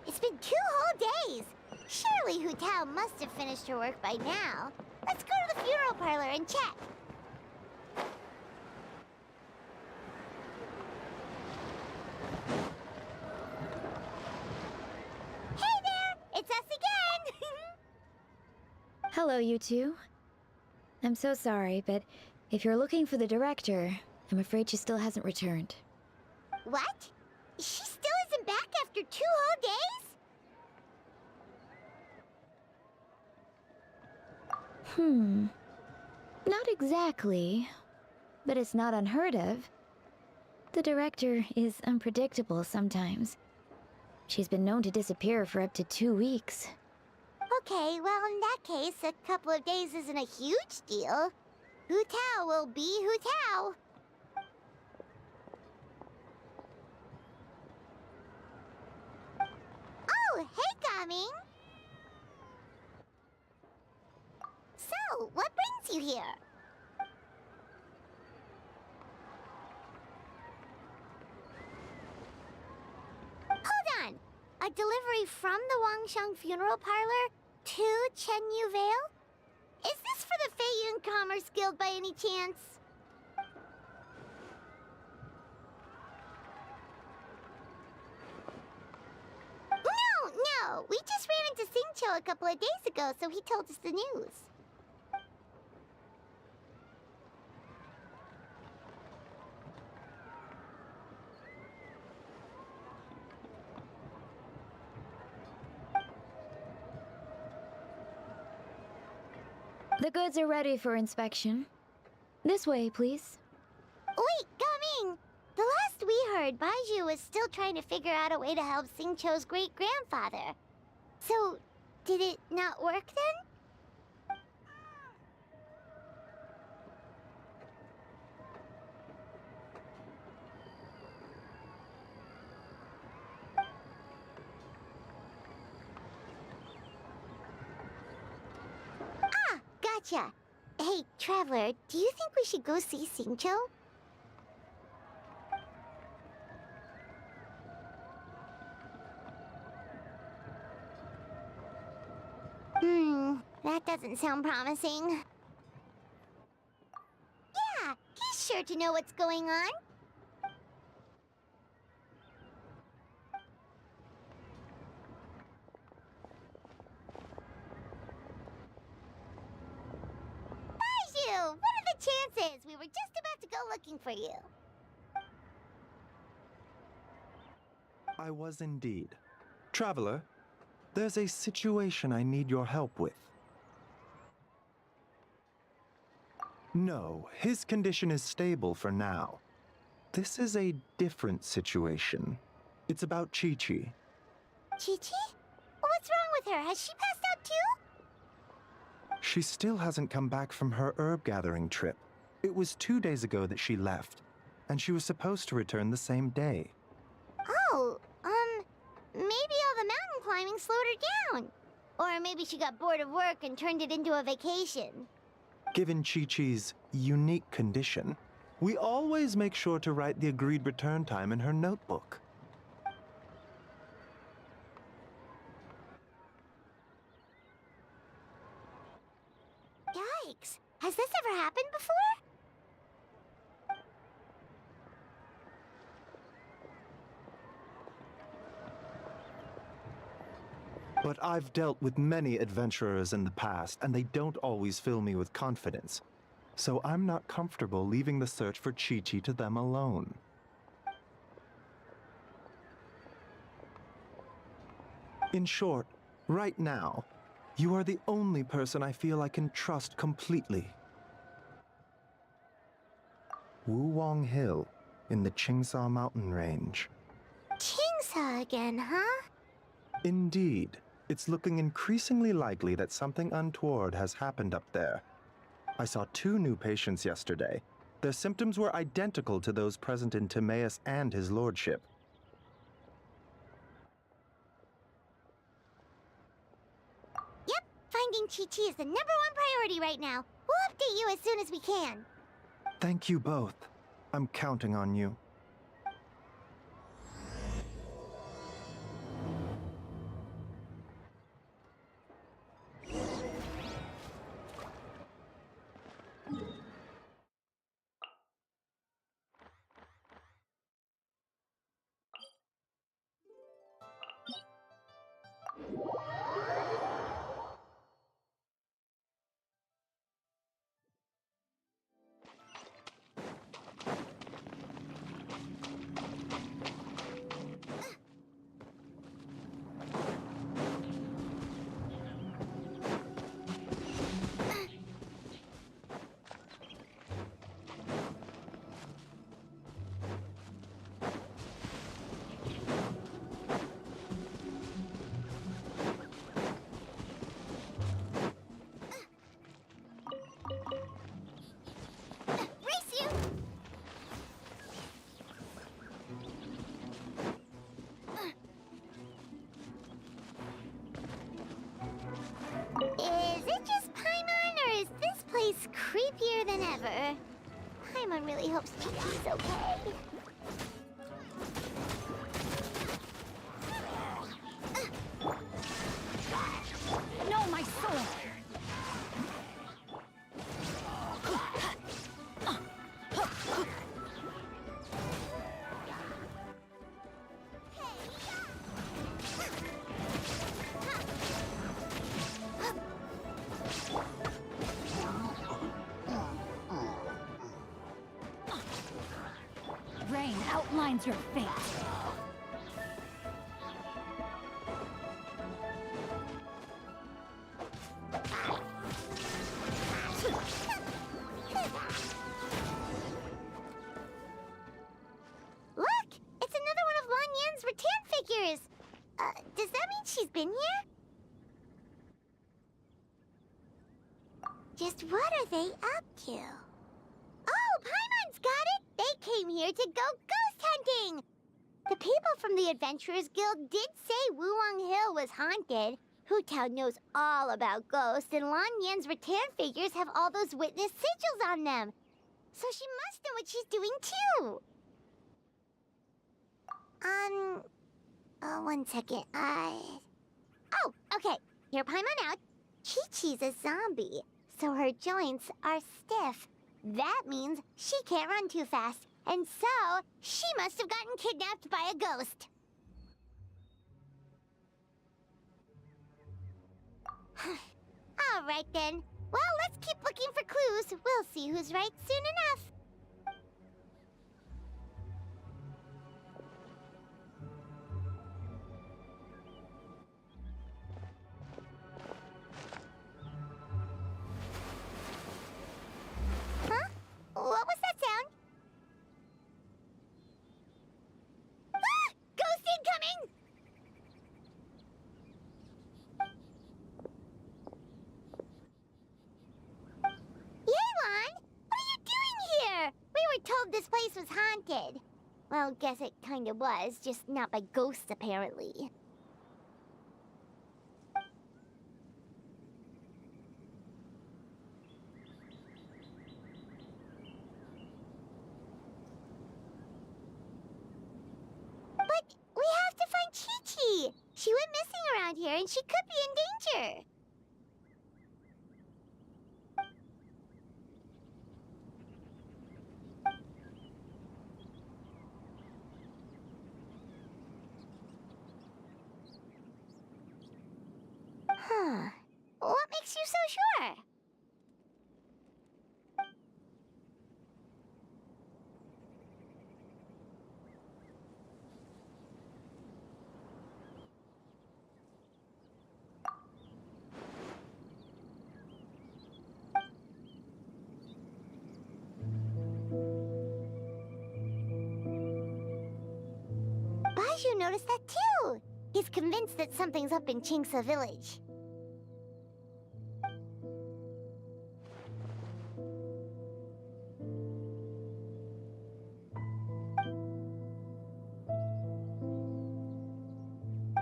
It's been 2 whole days. Surely Hu Tao must have finished her work by now. Let's go to the funeral parlor and check. Hey there! It's us again! Hello, you two. I'm so sorry, but if you're looking for the director, I'm afraid she still hasn't returned. What? She still isn't back after 2 whole days? Not exactly, but it's not unheard of. The director is unpredictable sometimes. She's been known to disappear for up to 2 weeks. Okay, well, in that case, a couple of days isn't a huge deal. Hu Tao will be Hu Tao. Oh, hey, Gaming! So, what brings you here? Hold on! A delivery from the Wangsheng Funeral Parlor to Chenyu Vale? Is this for the Feiyun Commerce Guild by any chance? No! We just ran into Xingqiu a couple of days ago, so he told us the news. The goods are ready for inspection. This way, please. Wait, Gaming! The last we heard, Baiju was still trying to figure out a way to help Xingqiu's great-grandfather. So, did it not work then? Ah, gotcha. Hey, Traveler, do you think we should go see Xingqiu? That doesn't sound promising. Yeah, he's sure to know what's going on. Baiju, what are the chances? We were just about to go looking for you. I was indeed. Traveler, there's a situation I need your help with. No, his condition is stable for now. This is a different situation. It's about Chi-Chi. Chi-Chi? What's wrong with her? Has she passed out too? She still hasn't come back from her herb gathering trip. It was 2 days ago that she left, and she was supposed to return the same day. Oh, maybe all the mountain climbing slowed her down. Or maybe she got bored of work and turned it into a vacation. Given Chi-Chi's unique condition, we always make sure to write the agreed return time in her notebook. Yikes! Has this ever happened before? But I've dealt with many adventurers in the past, and they don't always fill me with confidence. So I'm not comfortable leaving the search for Chi-Chi to them alone. In short, right now, you are the only person I feel I can trust completely. Wuwang Hill, in the Qingsa mountain range. Qingsa again, huh? Indeed. It's looking increasingly likely that something untoward has happened up there. I saw 2 new patients yesterday. Their symptoms were identical to those present in Timaeus and his lordship. Yep, finding Chi-Chi is the #1 priority right now. We'll update you as soon as we can. Thank you both. I'm counting on you. Paimon really hopes Chi-Chi's okay. No, my soul! Rain outlines your fate. Look! It's another one of Lan Yan's rattan figures! Does that mean she's been here? Just what are they up to? Oh, Paimon's got it! They came here to go ghost hunting! The people from the Adventurers Guild did say Wuwang Hill was haunted. Hutown knows all about ghosts, and Lan Yan's rattan figures have all those witness sigils on them. So she must know what she's doing, too. One second, Oh, okay. Hear Paimon out. Chi-Chi's a zombie, so her joints are stiff. That means she can't run too fast, and so she must have gotten kidnapped by a ghost. All right, then. Well, let's keep looking for clues. We'll see who's right soon enough. Huh? What was that sound? Ah! Ghost incoming! Yelan! What are you doing here? We were told this place was haunted. Well, guess it kinda was, just not by ghosts, apparently. But we have to find Chi-Chi! She went missing around here and she could be in danger. Huh. What makes you so sure? Baiju noticed that too. He's convinced that something's up in Chingsa village.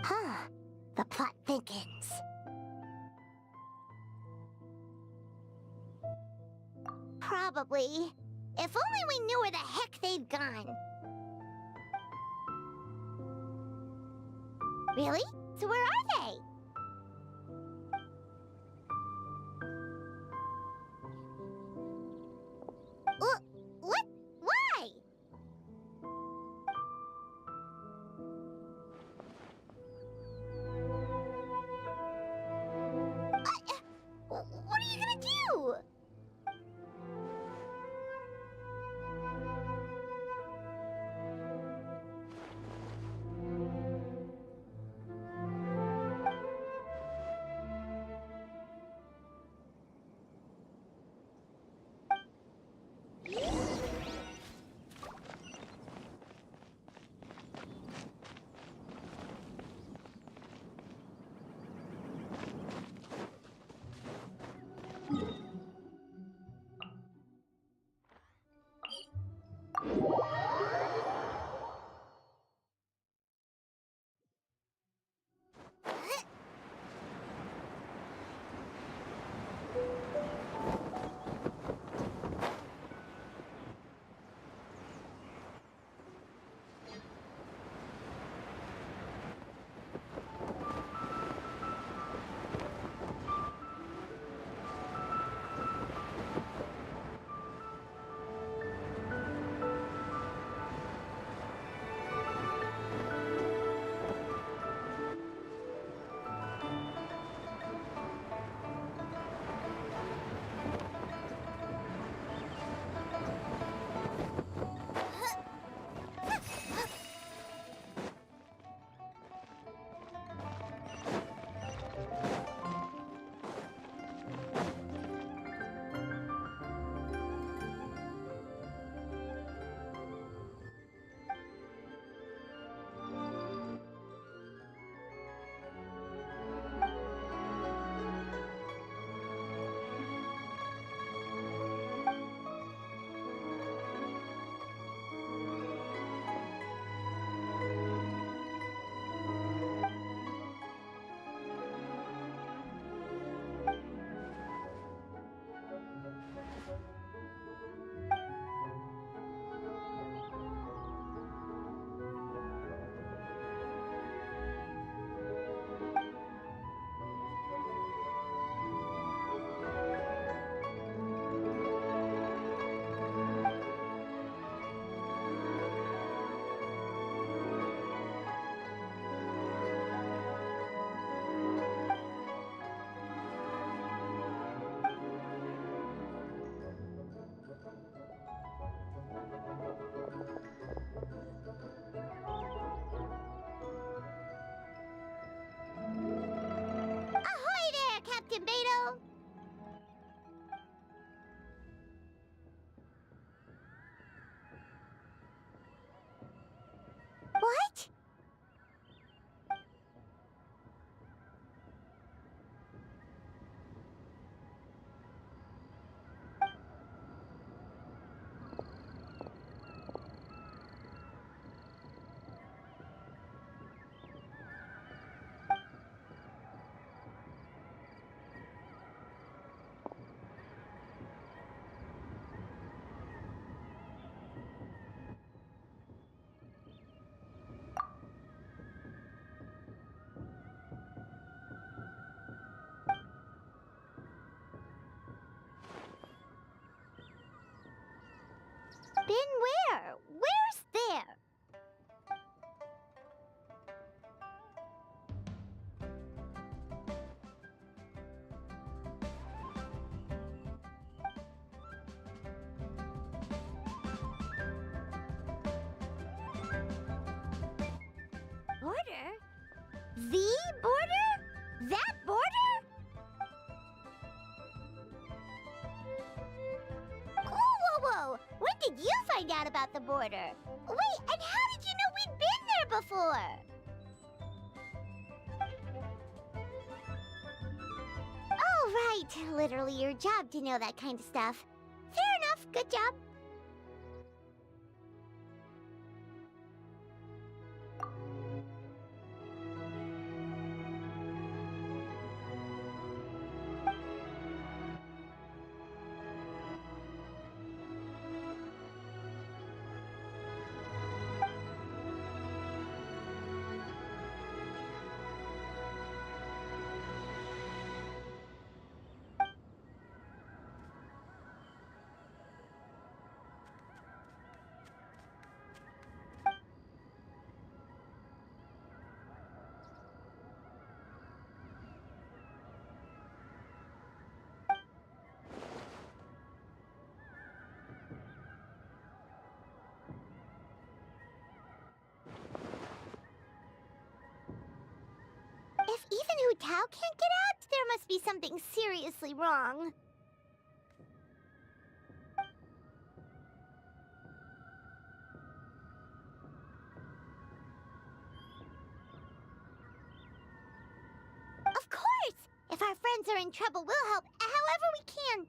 Huh. The plot thickens. Probably. If only we knew where the heck they'd gone. Really? So where are they? What? Why? What are you gonna do? Been where? Where's there? Border? The border? That border? Whoa, whoa, whoa! When did you find out about the border? Wait, and how did you know we'd been there before? Oh, right. Literally your job to know that kind of stuff. Fair enough. Good job. If even Hu Tao can't get out, there must be something seriously wrong. Of course! If our friends are in trouble, we'll help however we can.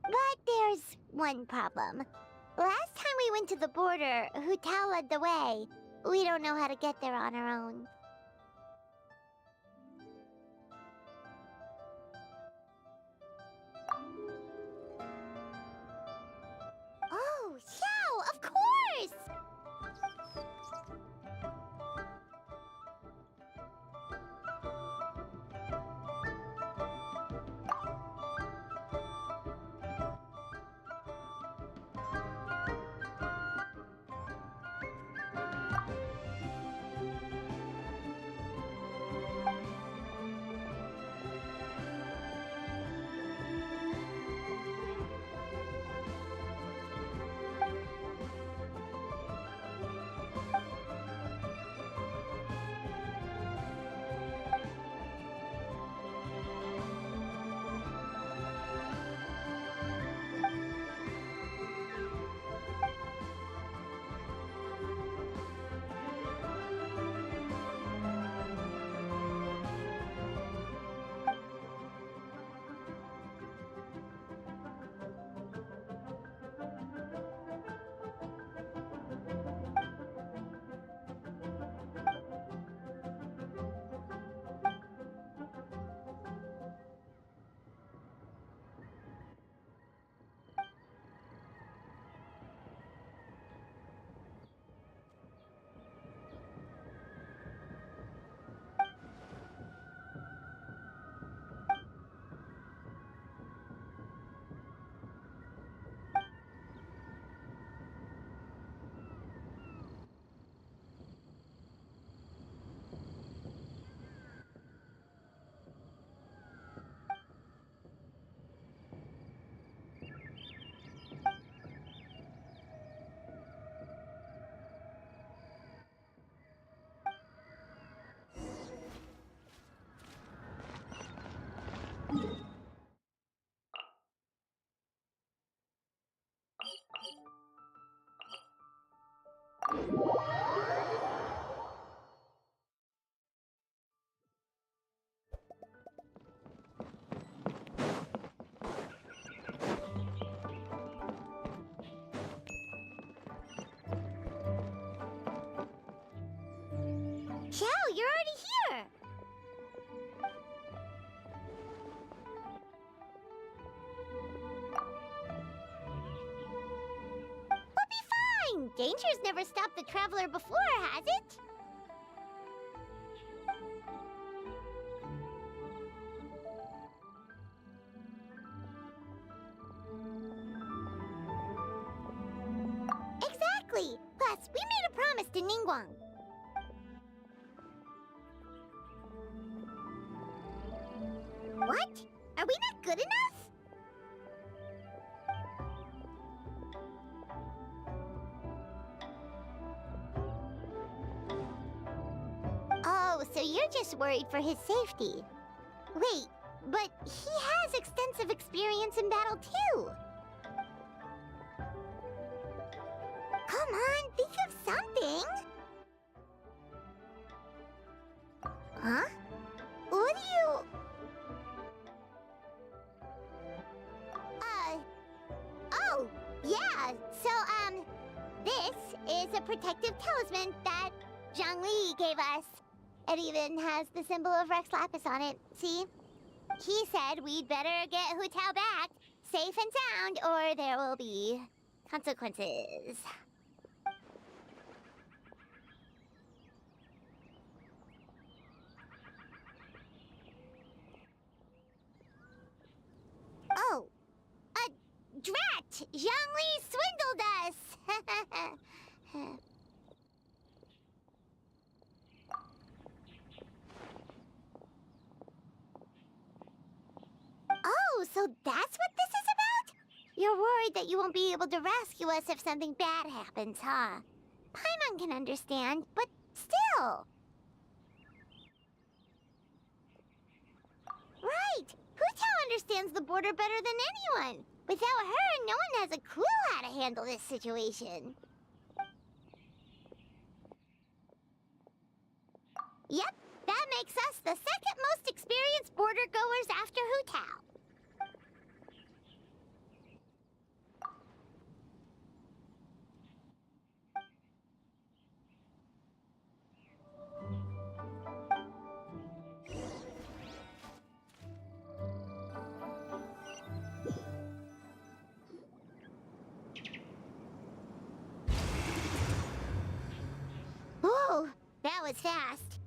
But there's one problem. Last time we went to the border, Hu Tao led the way. We don't know how to get there on our own. Oh, Xiao, of course! Xiao, you're already here! We'll be fine! Danger's never stopped the traveler before, has it? Yes, we made a promise to Ningguang. What? Are we not good enough? Oh, so you're just worried for his safety. Wait, but he has extensive experience in battle too. Come on, think of something. Huh? What do you... Oh, yeah, so, this is a protective talisman that Zhongli gave us. It even has the symbol of Rex Lapis on it, see? He said we'd better get Hu Tao back, safe and sound, or there will be consequences. Oh, drat! Zhongli swindled us! Oh, so that's what this is about? You're worried that you won't be able to rescue us if something bad happens, huh? Paimon can understand, but still. Right! Hu Tao understands the border better than anyone. Without her, no one has a clue how to handle this situation. Yep, that makes us the second most experienced border goers after Hu Tao. Whoa, that was fast.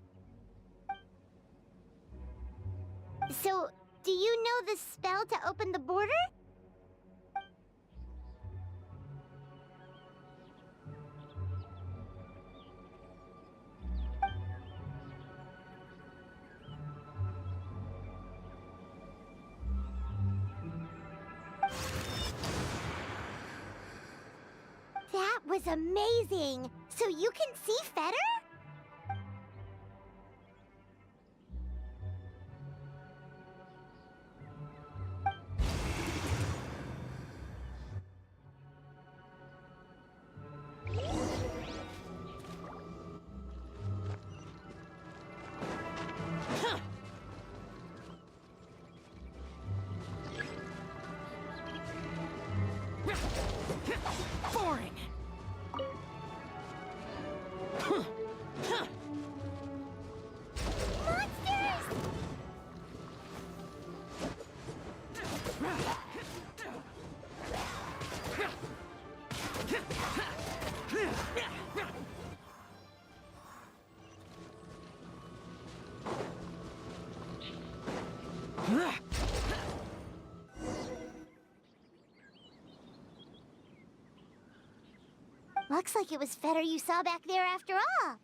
So, do you know the spell to open the border? That was amazing! So you can see Fetter? Boring. Monsters! Looks like it was Fetter you saw back there after all.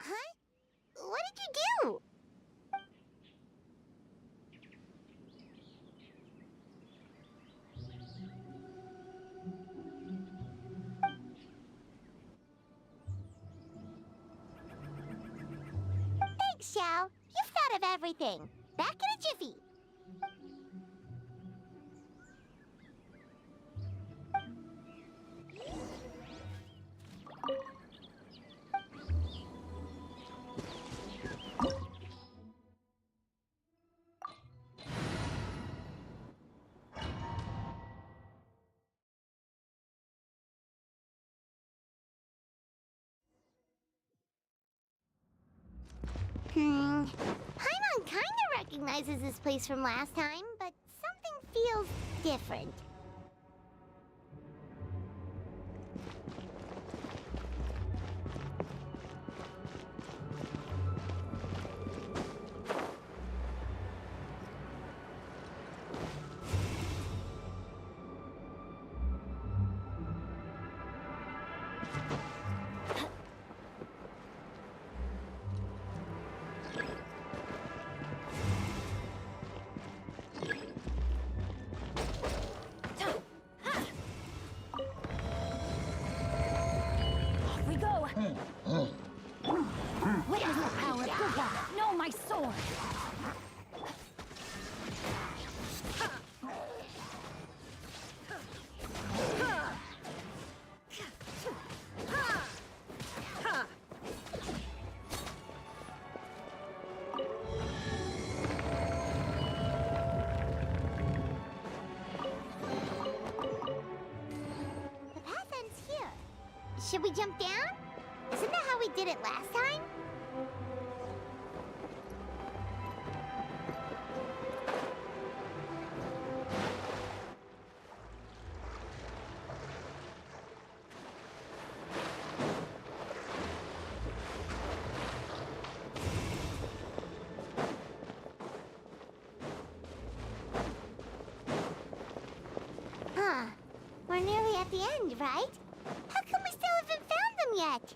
Huh? What did you do? Thanks, Xiao. You've thought of everything. Back in a jiffy. Paimon recognizes this place from last time, but something feels different. Witness the power of Coalla. Know my sword. The path ends here. Should we jump down? Isn't that how we did it last time? Huh. We're nearly at the end, right? How come we still haven't found them yet?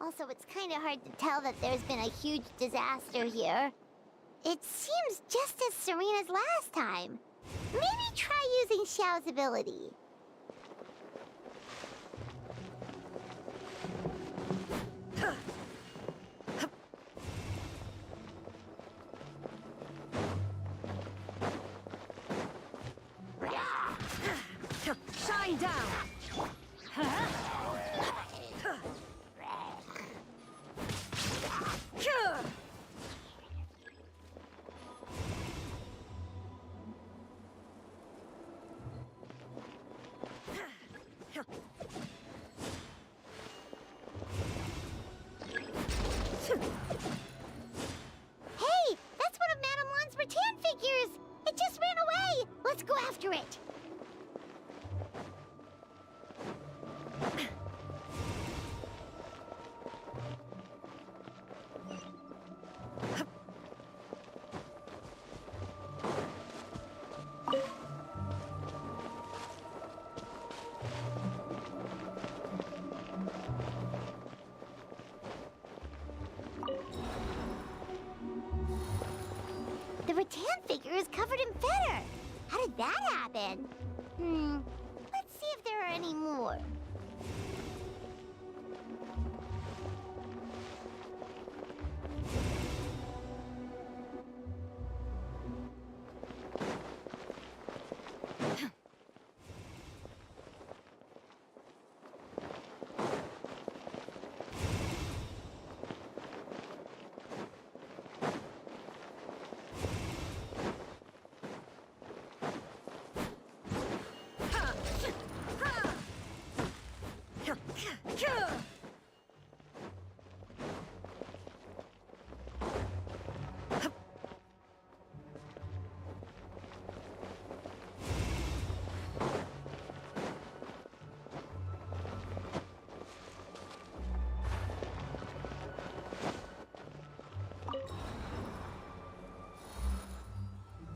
Also, it's kind of hard to tell that there's been a huge disaster here. It seems just as serene as last time. Maybe try using Xiao's ability. Shine down. Hey, that's one of Madame Lan's rattan figures! It just ran away! Let's go after it! The rattan figure is covered in feather. How did that happen? Let's see if there are any more.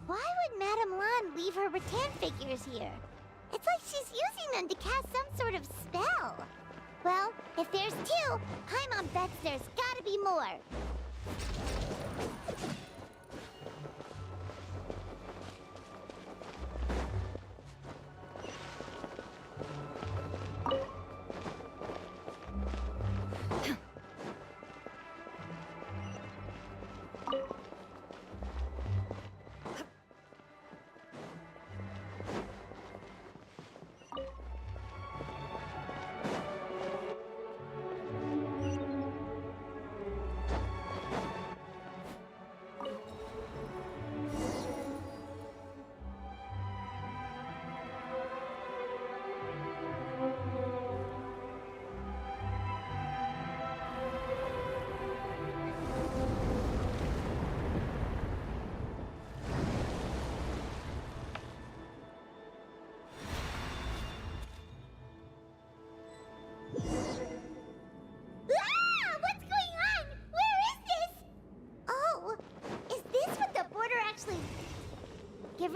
Why would Madame Lan leave her rattan figures here? It's like she's using them to cast some sort of spell. Well, if there's two, Paimon bets there's gotta be more.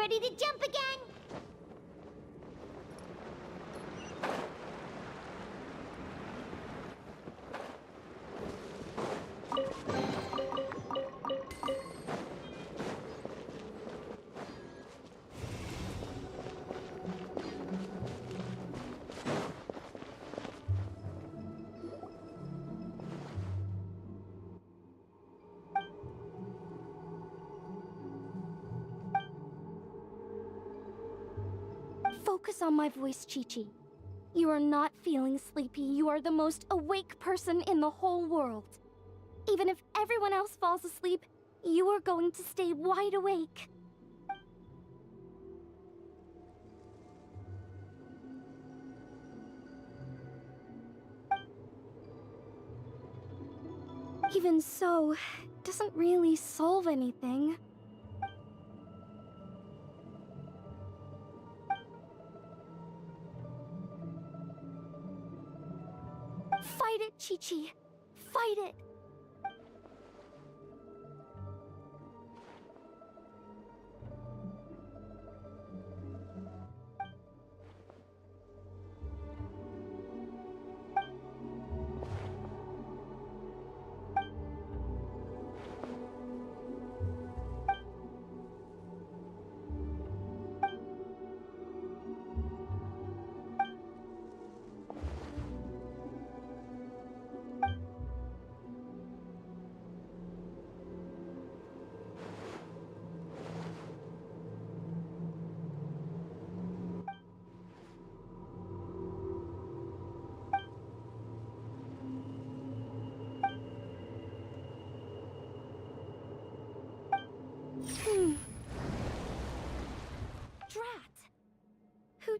ready to jump again? Focus on my voice, Chi-Chi. You are not feeling sleepy. You are the most awake person in the whole world. Even if everyone else falls asleep, you are going to stay wide awake. Even so, it doesn't really solve anything. Fight it, Chi-Chi. Fight it.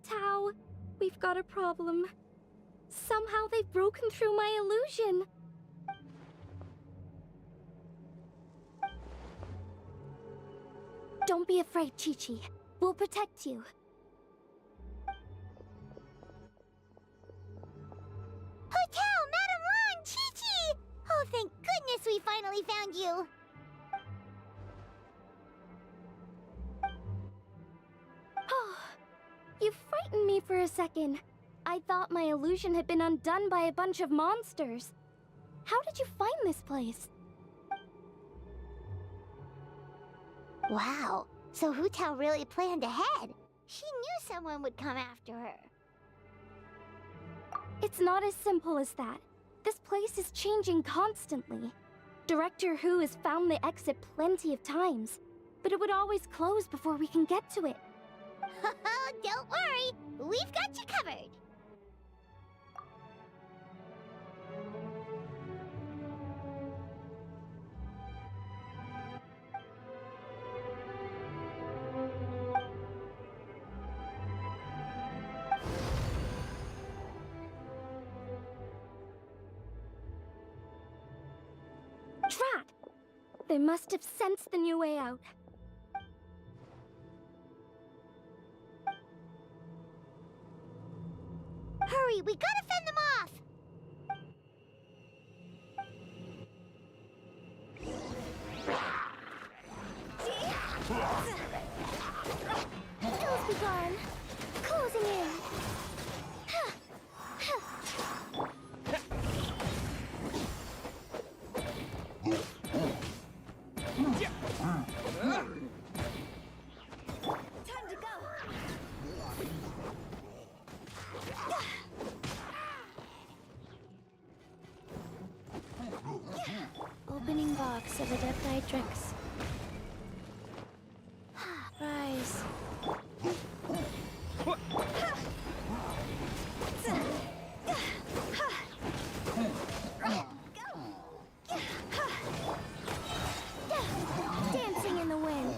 Tao, we've got a problem. Somehow they've broken through my illusion. Don't be afraid, Chi-Chi. We'll protect you. Hotel, Madame Lan, Chi-Chi! Oh, thank goodness we finally found you. You frightened me for a second. I thought my illusion had been undone by a bunch of monsters. How did you find this place? Wow, so Hu Tao really planned ahead. She knew someone would come after her. It's not as simple as that. This place is changing constantly. Director Hu has found the exit plenty of times, but it would always close before we can get to it. Don't worry, we've got you covered. Drat! They must have sensed the new way out. Hurry, we gotta fend them off! Those be gone. Closing in. Time to go. Opening box of Adeptitrix. Rise. Dancing in the wind.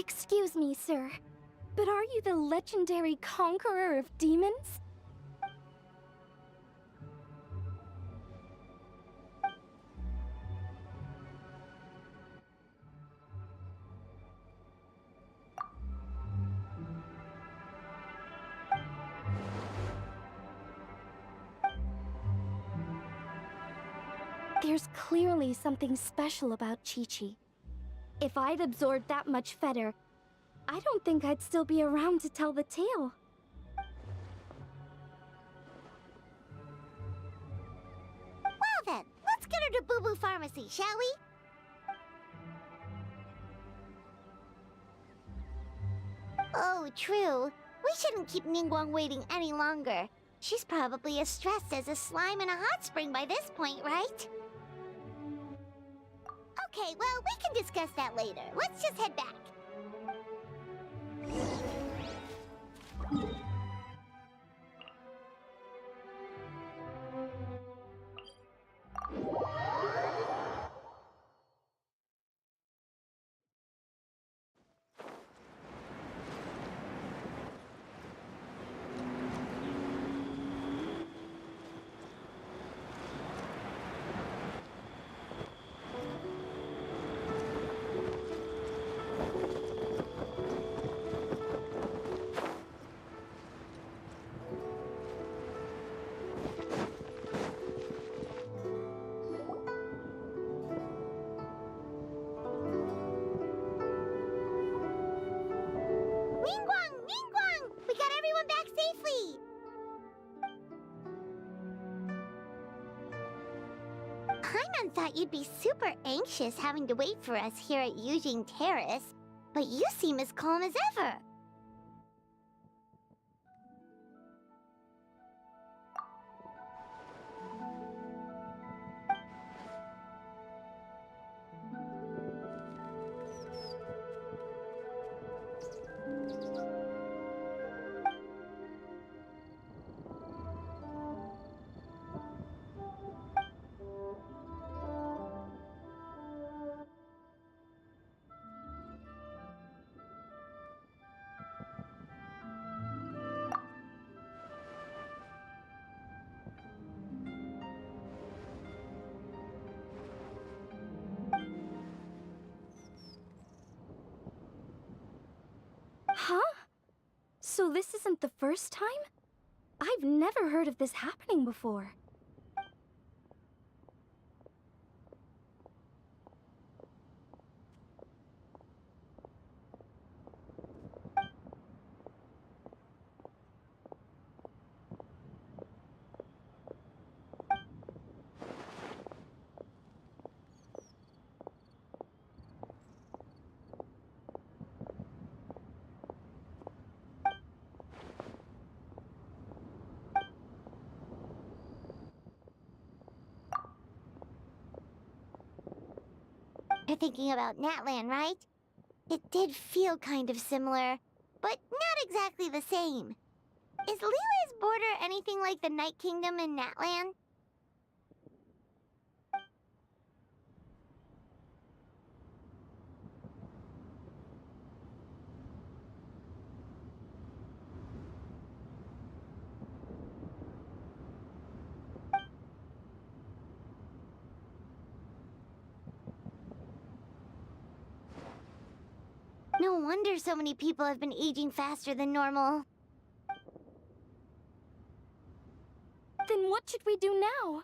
Excuse me, sir, but are you the legendary conqueror of demons? There's clearly something special about Qiqi. If I'd absorbed that much fetter, I don't think I'd still be around to tell the tale. Well then, let's get her to Boo Boo Pharmacy, shall we? Oh, true. We shouldn't keep Ningguang waiting any longer. She's probably as stressed as a slime in a hot spring by this point, right? Okay, well, we can discuss that later. Let's just head back. Ningguang! Ningguang! We got everyone back safely! Paimon thought you'd be super anxious having to wait for us here at Yujing Terrace, but you seem as calm as ever. Huh? So this isn't the first time? I've never heard of this happening before. You're thinking about Natlan, right? It did feel kind of similar, but not exactly the same. Is Liyue's border anything like the Night Kingdom in Natlan? No wonder so many people have been aging faster than normal. Then what should we do now?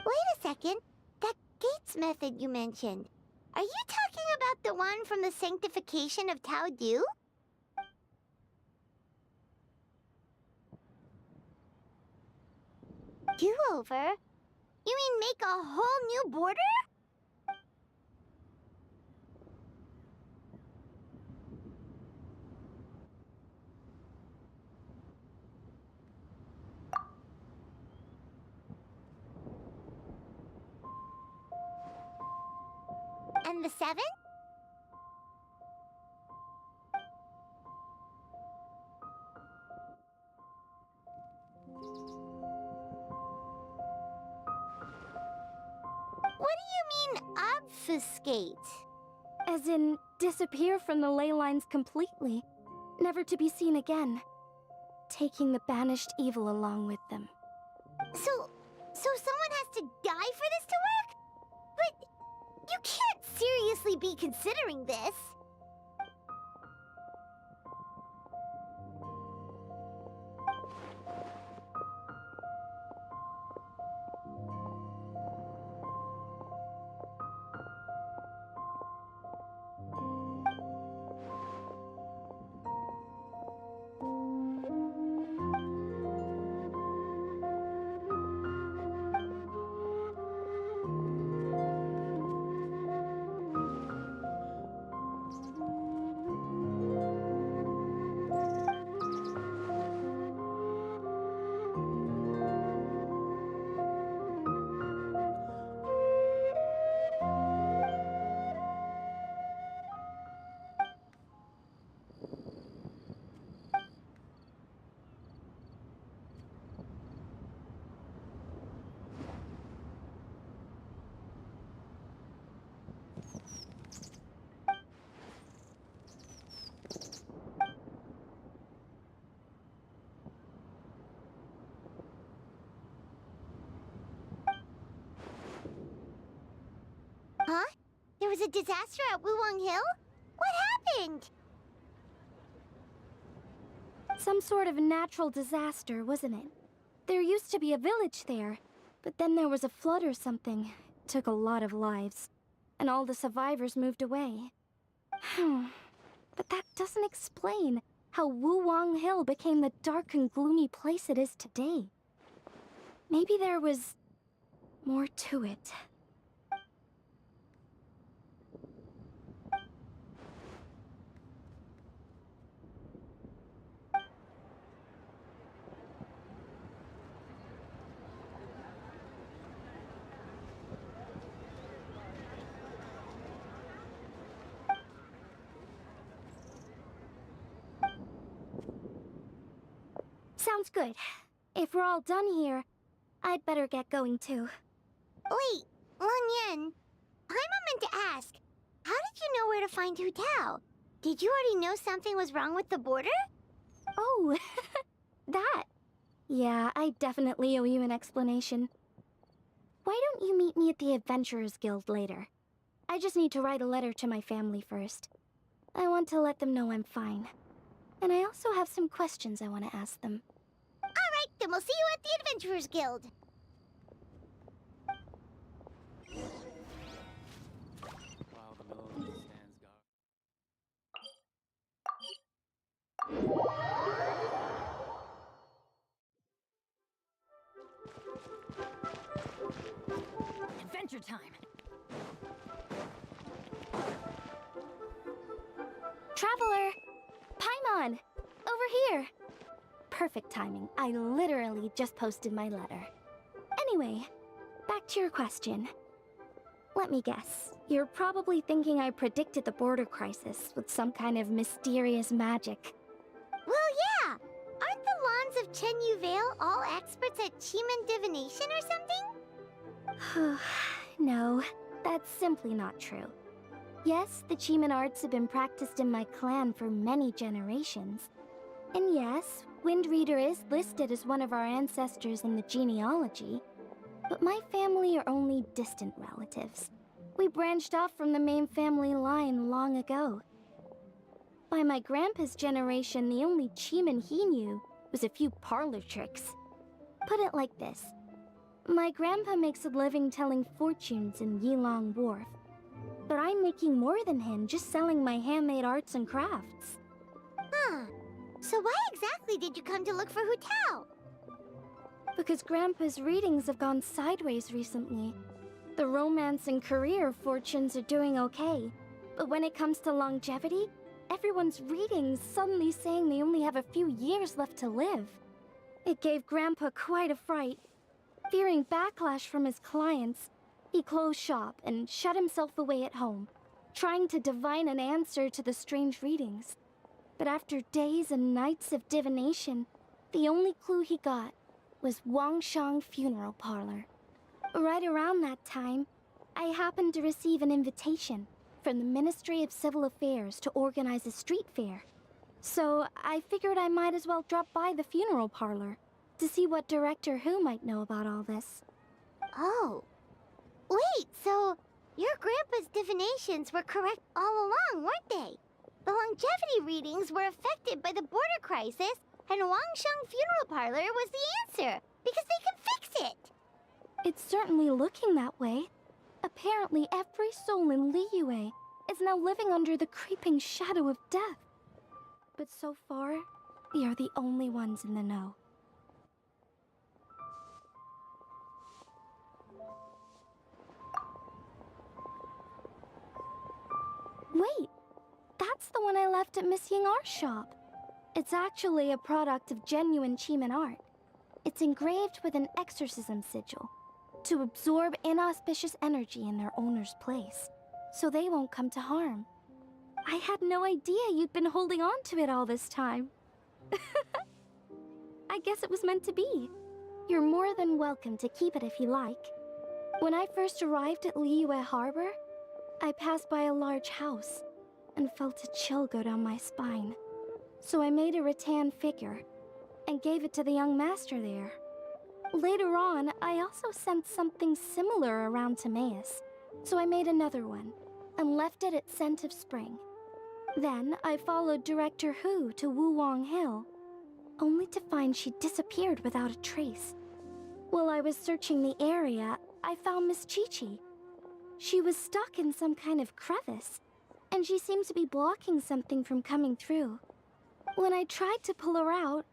Wait a second. That Gates method you mentioned. Are you talking about the one from the sanctification of Tao Du? Do-over? You mean make a whole new border? the 7? What do you mean, obfuscate? As in, disappear from the ley lines completely, never to be seen again, taking the banished evil along with them. So someone has to die for this to work? But you can't seriously be considering this. Huh? There was a disaster at Wuwang Hill? What happened? Some sort of natural disaster, wasn't it? There used to be a village there, but then there was a flood or something. It took a lot of lives, and all the survivors moved away. But that doesn't explain how Wuwang Hill became the dark and gloomy place it is today. Maybe there was more to it. Sounds good. If we're all done here, I'd better get going too. Wait, Lanyan. Paimon meant to ask, how did you know where to find Hu Tao? Did you already know something was wrong with the border? Oh, that. Yeah, I definitely owe you an explanation. Why don't you meet me at the Adventurers Guild later? I just need to write a letter to my family first. I want to let them know I'm fine. And I also have some questions I want to ask them. Alright, then we'll see you at the Adventurers Guild. While the melody stands guard. Adventure time! Traveler! Paimon! Over here! Perfect timing. I literally just posted my letter. Anyway, back to your question. Let me guess. You're probably thinking I predicted the border crisis with some kind of mysterious magic. Well, yeah. Aren't the Lons of Chen Yu Vale all experts at Qi divination or something? No, that's simply not true. Yes, the Qi arts have been practiced in my clan for many generations. And yes, Wind Reader is listed as one of our ancestors in the genealogy. But my family are only distant relatives. We branched off from the main family line long ago. By my grandpa's generation, the only Qi he knew was a few parlor tricks. Put it like this. My grandpa makes a living telling fortunes in Yilong Wharf. But I'm making more than him just selling my handmade arts and crafts. Huh. So why exactly did you come to look for Hu Tao? Because Grandpa's readings have gone sideways recently. The romance and career fortunes are doing okay. But when it comes to longevity, everyone's readings suddenly saying they only have a few years left to live. It gave Grandpa quite a fright. Fearing backlash from his clients, he closed shop and shut himself away at home, trying to divine an answer to the strange readings. But after days and nights of divination, the only clue he got was Wangshang Funeral Parlor. Right around that time, I happened to receive an invitation from the Ministry of Civil Affairs to organize a street fair. So I figured I might as well drop by the funeral parlor to see what Director Who might know about all this. Oh. Wait, so your grandpa's divinations were correct all along, weren't they? The longevity readings were affected by the border crisis, and Wangshang Funeral Parlor was the answer, because they can fix it! It's certainly looking that way. Apparently every soul in Liyue is now living under the creeping shadow of death. But so far, we are the only ones in the know. Wait, that's the one I left at Miss Yingar's shop. It's actually a product of genuine Chiman art. It's engraved with an exorcism sigil to absorb inauspicious energy in their owner's place, so they won't come to harm. I had no idea you'd been holding on to it all this time. I guess it was meant to be. You're more than welcome to keep it if you like. When I first arrived at Liyue Harbor, I passed by a large house and felt a chill go down my spine. So I made a rattan figure and gave it to the young master there. Later on, I also sensed something similar around Timaeus, so I made another one and left it at Scent of Spring. Then I followed Director Who to Wuwang Hill, only to find she disappeared without a trace. While I was searching the area, I found Miss Chi-Chi. She was stuck in some kind of crevice, and she seemed to be blocking something from coming through. When I tried to pull her out,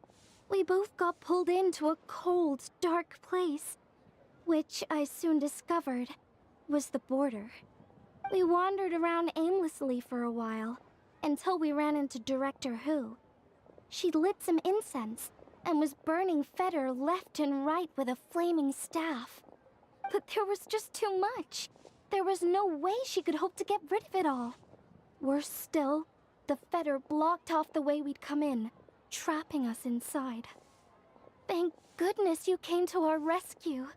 we both got pulled into a cold, dark place, which I soon discovered was the border. We wandered around aimlessly for a while, until we ran into Director Who. She'd lit some incense, and was burning Fetter left and right with a flaming staff. But there was just too much. There was no way she could hope to get rid of it all. Worse still, the Fetter blocked off the way we'd come in, trapping us inside. Thank goodness you came to our rescue.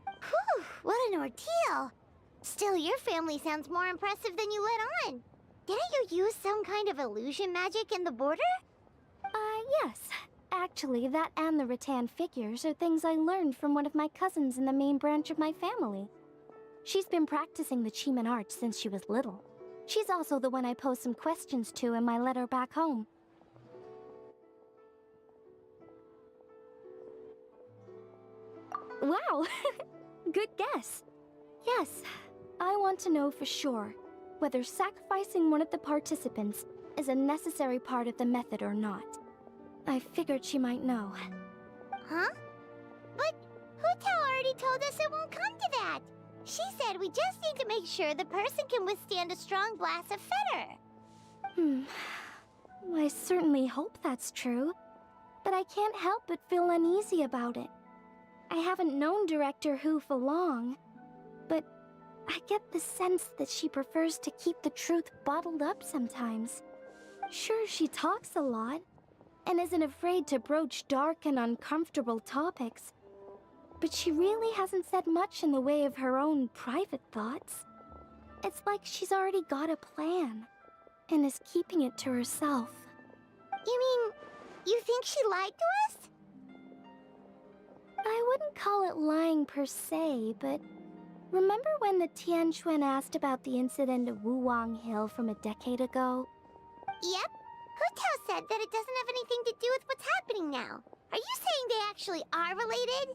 Whew, what an ordeal! Still, your family sounds more impressive than you let on. Didn't you use some kind of illusion magic in the border? Yes. Actually, that and the rattan figures are things I learned from one of my cousins in the main branch of my family. She's been practicing the Chiman art since she was little. She's also the one I posed some questions to in my letter back home. Wow! Good guess. Yes, I want to know for sure whether sacrificing one of the participants is a necessary part of the method or not. I figured she might know. Huh? But Hutao already told us it won't come to that. She said we just need to make sure the person can withstand a strong blast of fetter. I certainly hope that's true, but I can't help but feel uneasy about it. I haven't known Director Who for long, but I get the sense that she prefers to keep the truth bottled up sometimes. Sure, she talks a lot, and isn't afraid to broach dark and uncomfortable topics, but she really hasn't said much in the way of her own private thoughts. It's like she's already got a plan, and is keeping it to herself. You mean, you think she lied to us? I wouldn't call it lying per se, but remember when the Tianquan asked about the incident at Wuwang Hill from a decade ago? Yep. Hutao said that it doesn't have anything to do with what's happening now. Are you saying they actually are related?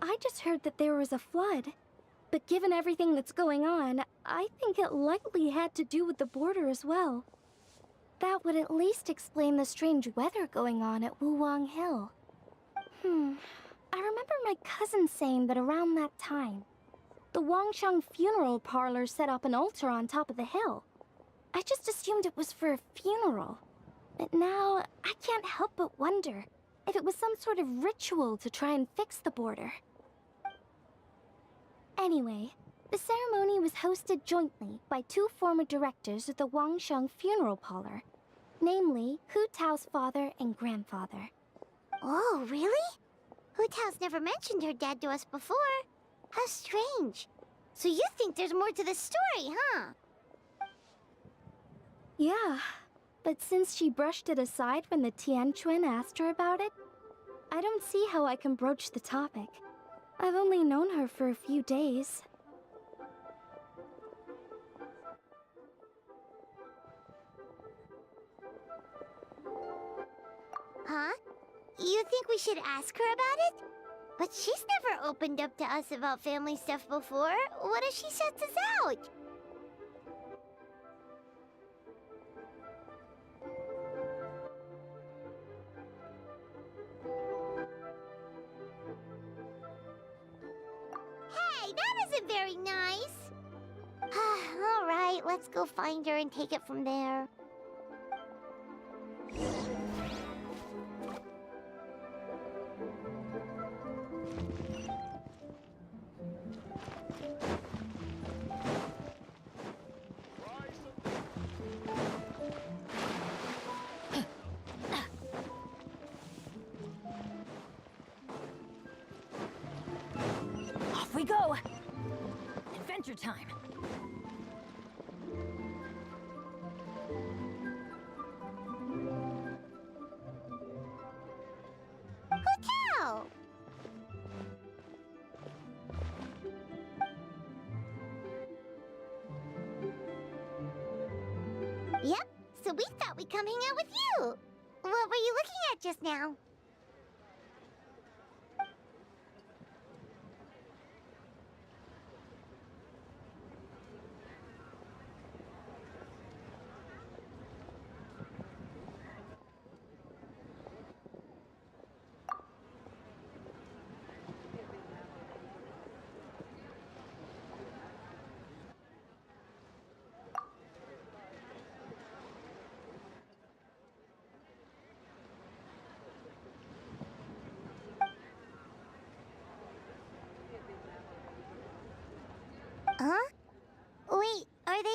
I just heard that there was a flood. But given everything that's going on, I think it likely had to do with the border as well. That would at least explain the strange weather going on at Wuwang Hill. I remember my cousin saying that around that time, the Wangshang Funeral Parlor set up an altar on top of the hill. I just assumed it was for a funeral. But now, I can't help but wonder if it was some sort of ritual to try and fix the border. Anyway, the ceremony was hosted jointly by two former directors of the Wangsheng funeral parlor, namely Hu Tao's father and grandfather. Oh, really? Hu Tao's never mentioned her dad to us before. How strange. So you think there's more to the story, huh? Yeah, but since she brushed it aside when the Tianquan asked her about it, I don't see how I can broach the topic. I've only known her for a few days. Huh? You think we should ask her about it? But she's never opened up to us about family stuff before. What if she shuts us out? Hey, that isn't very nice. All right, let's go find her and take it from there. Off we go! Adventure time! Hotel! Yep, so we thought we'd come hang out with you. What were you looking at just now? Huh? Wait, are they?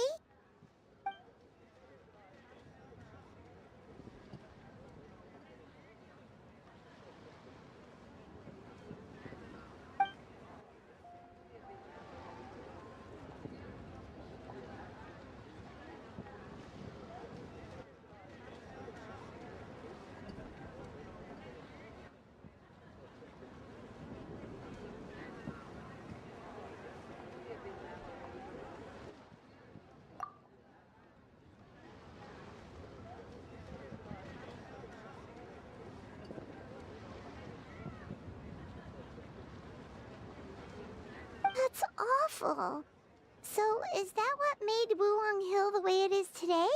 That's awful. So, is that what made Wuong Hill the way it is today?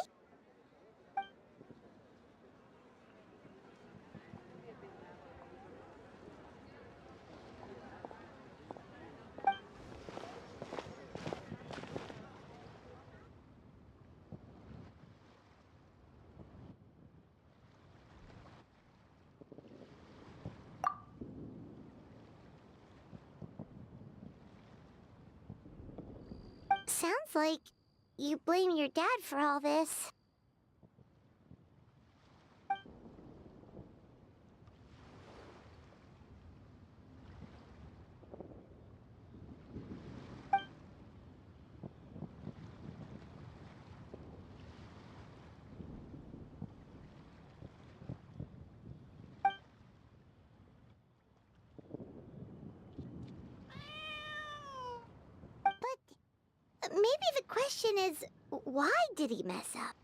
Sounds like you blame your dad for all this. Maybe the question is, why did he mess up?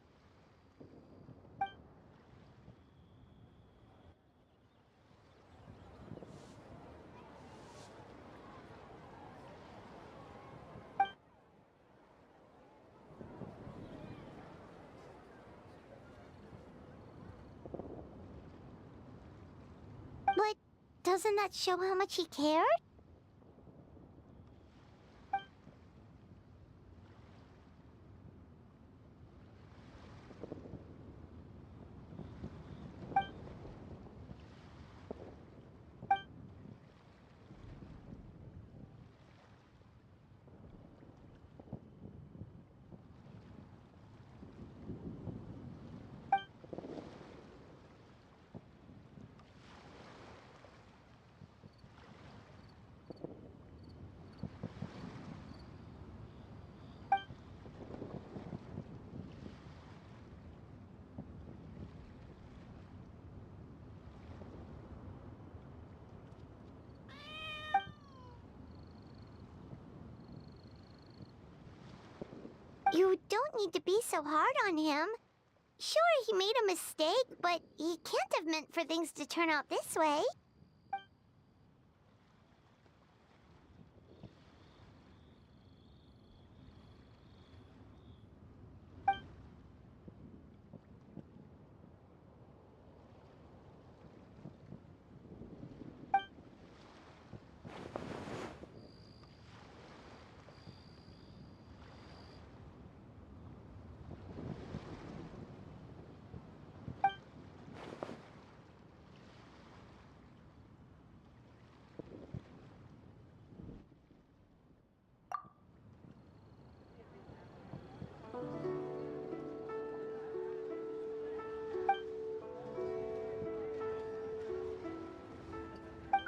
But doesn't that show how much he cared? You don't need to be so hard on him. Sure, he made a mistake, but he can't have meant for things to turn out this way.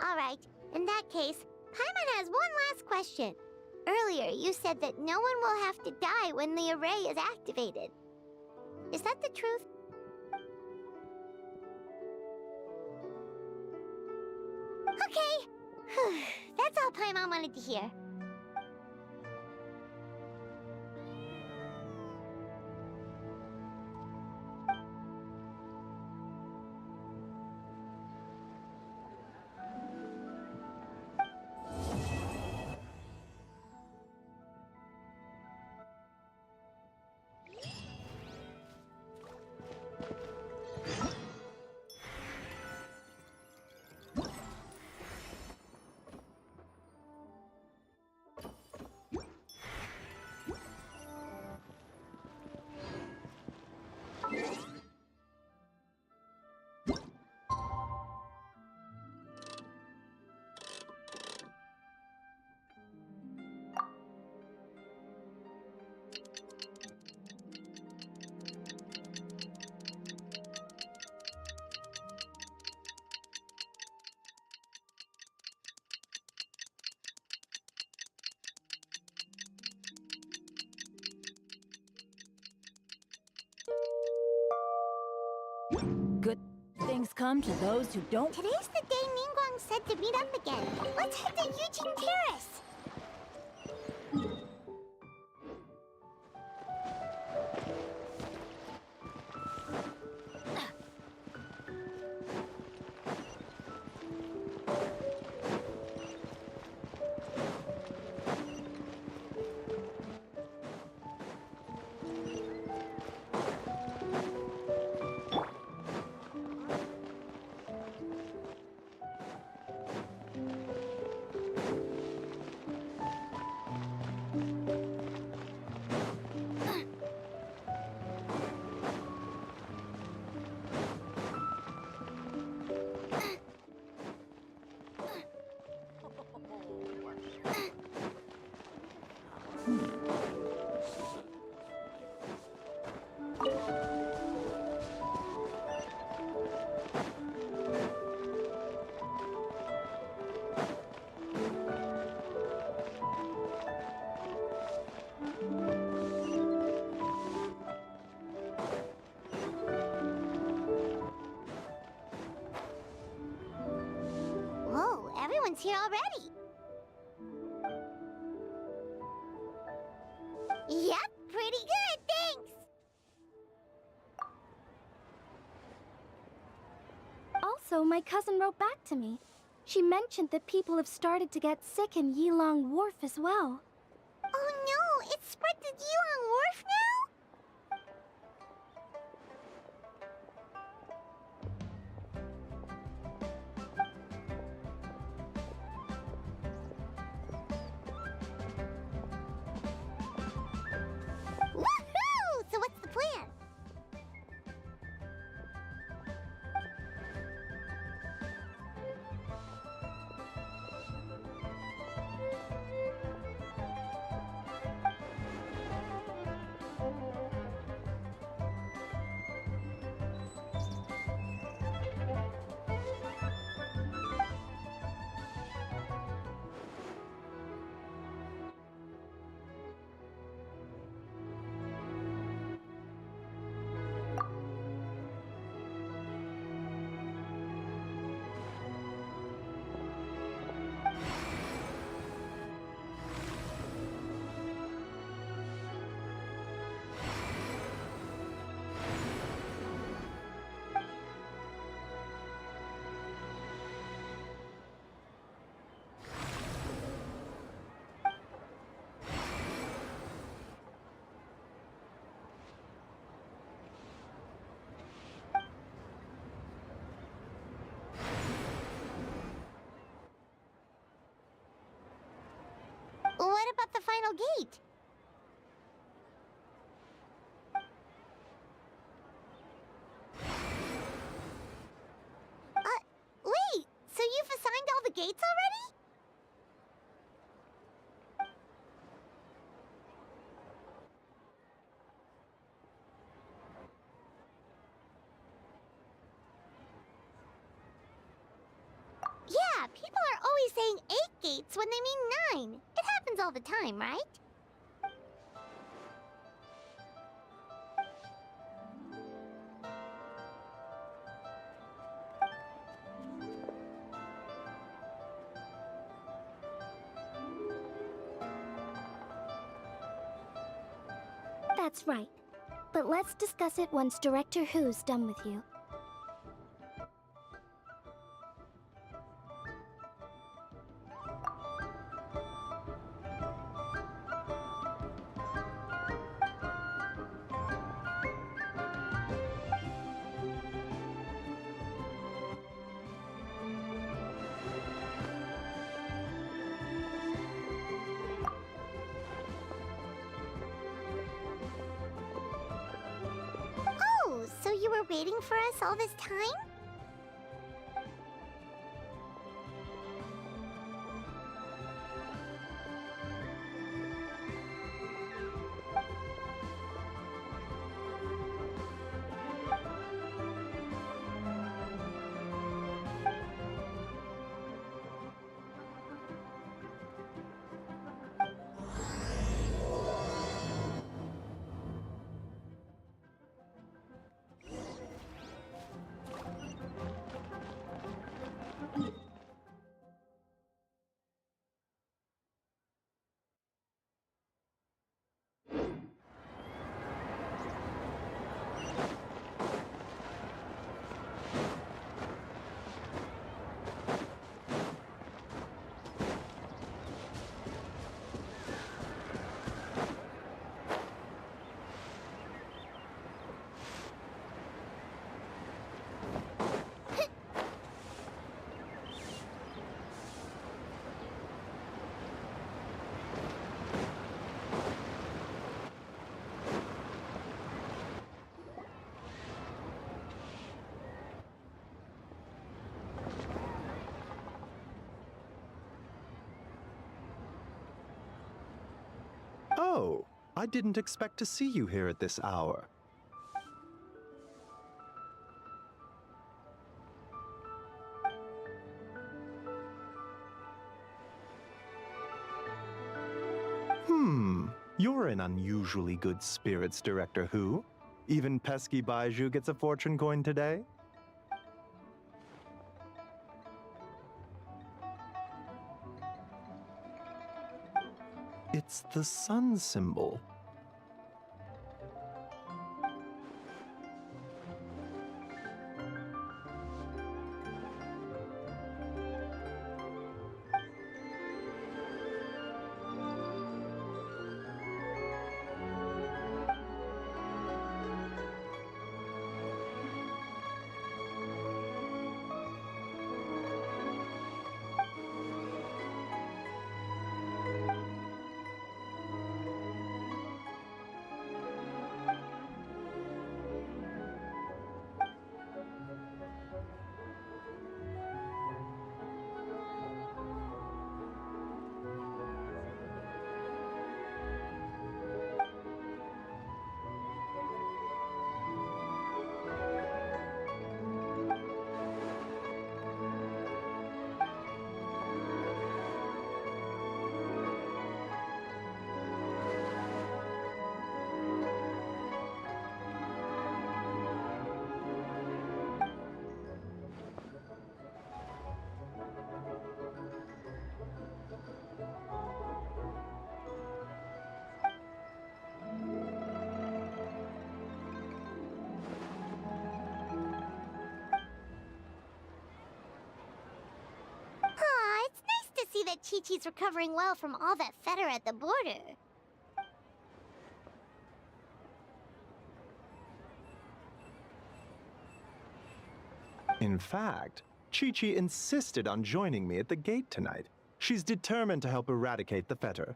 Alright, in that case, Paimon has one last question. Earlier, you said that no one will have to die when the array is activated. Is that the truth? Okay. That's all Paimon wanted to hear. Good things come to those who don't. Today's the day Ningguang said to meet up again. Let's head to Yujing Terrace! Whoa, everyone's here already. Yep, pretty good, thanks. Also, my cousin wrote back to me. She mentioned that people have started to get sick in Yilong Wharf as well. Oh no, it's spread to Yilong Wharf now? Woohoo! So what's the plan? final gate? Wait, so you've assigned all the gates already? Yeah, people are always saying 8 gates when they mean 9. It happens all the time, right? That's right. But let's discuss it once Director Who's done with you. Oh, so you were waiting for us all this time? Oh, I didn't expect to see you here at this hour. You're in unusually good spirits, Director Who. Even pesky Baiju gets a fortune coin today? It's the sun symbol. Aw, it's nice to see that Chi-Chi's recovering well from all that fetter at the border. In fact, Chi-Chi insisted on joining me at the gate tonight. She's determined to help eradicate the fetter.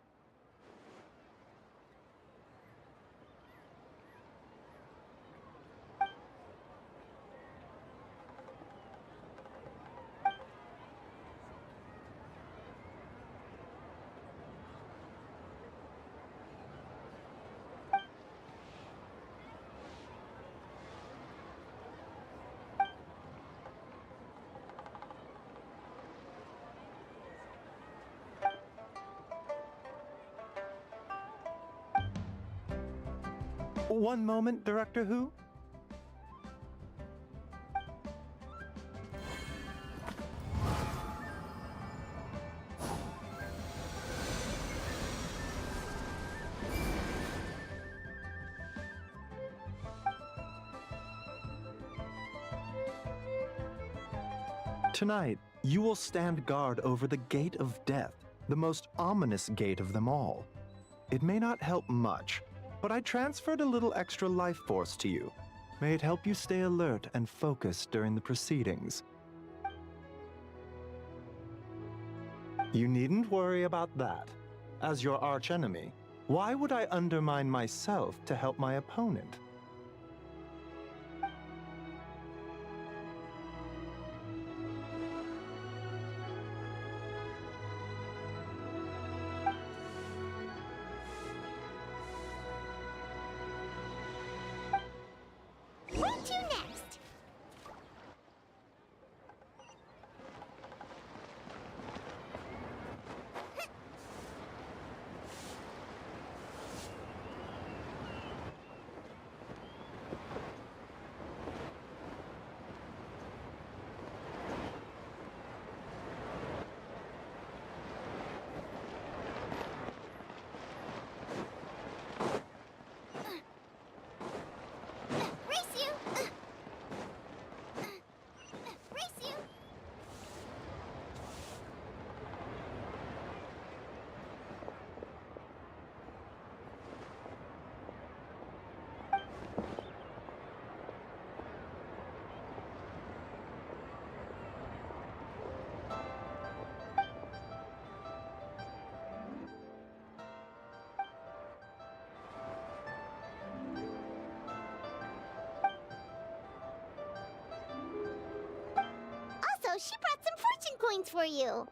One moment, Director Who. Tonight, you will stand guard over the Gate of Death, the most ominous gate of them all. It may not help much, but I transferred a little extra life force to you. May it help you stay alert and focused during the proceedings. You needn't worry about that. As your archenemy, why would I undermine myself to help my opponent? Where to next? Race you! Race you! Also, she brought some fortune coins for you.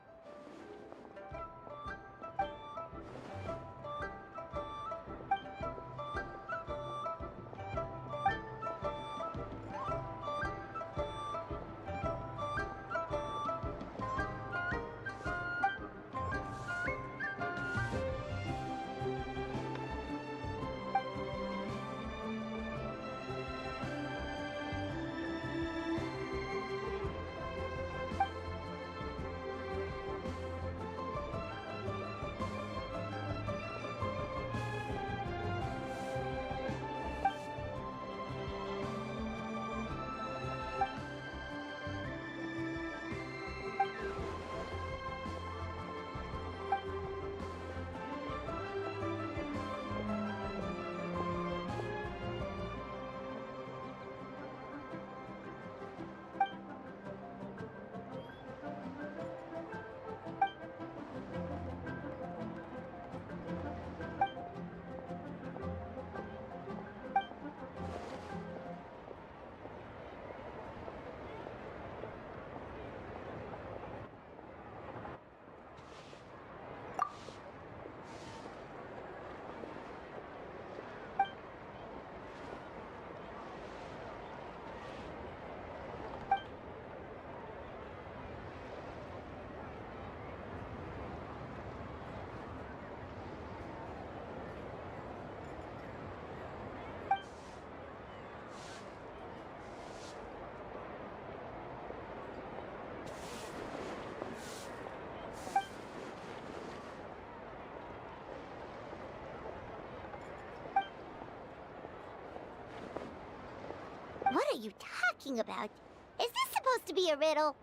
What are you talking about? Is this supposed to be a riddle?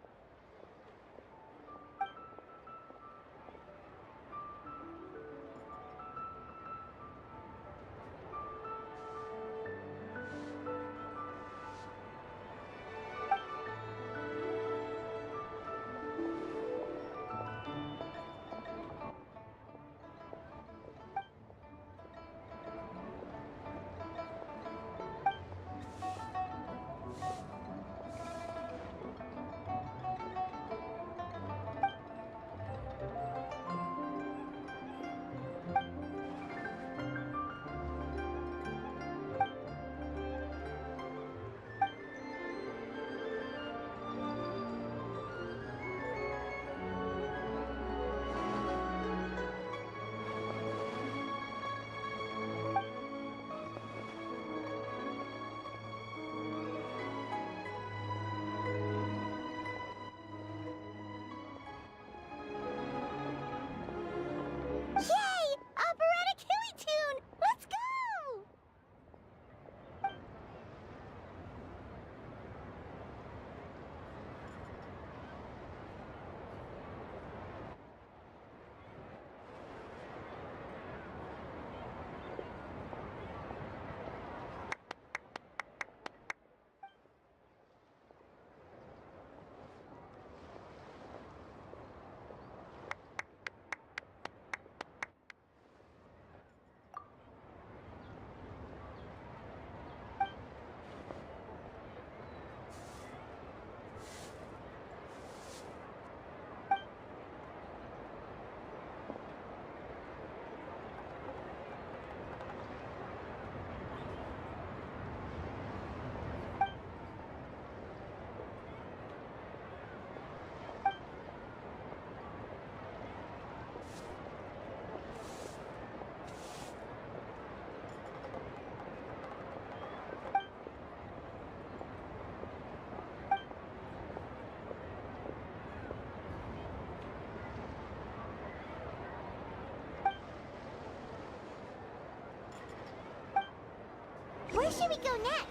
Where should we go next?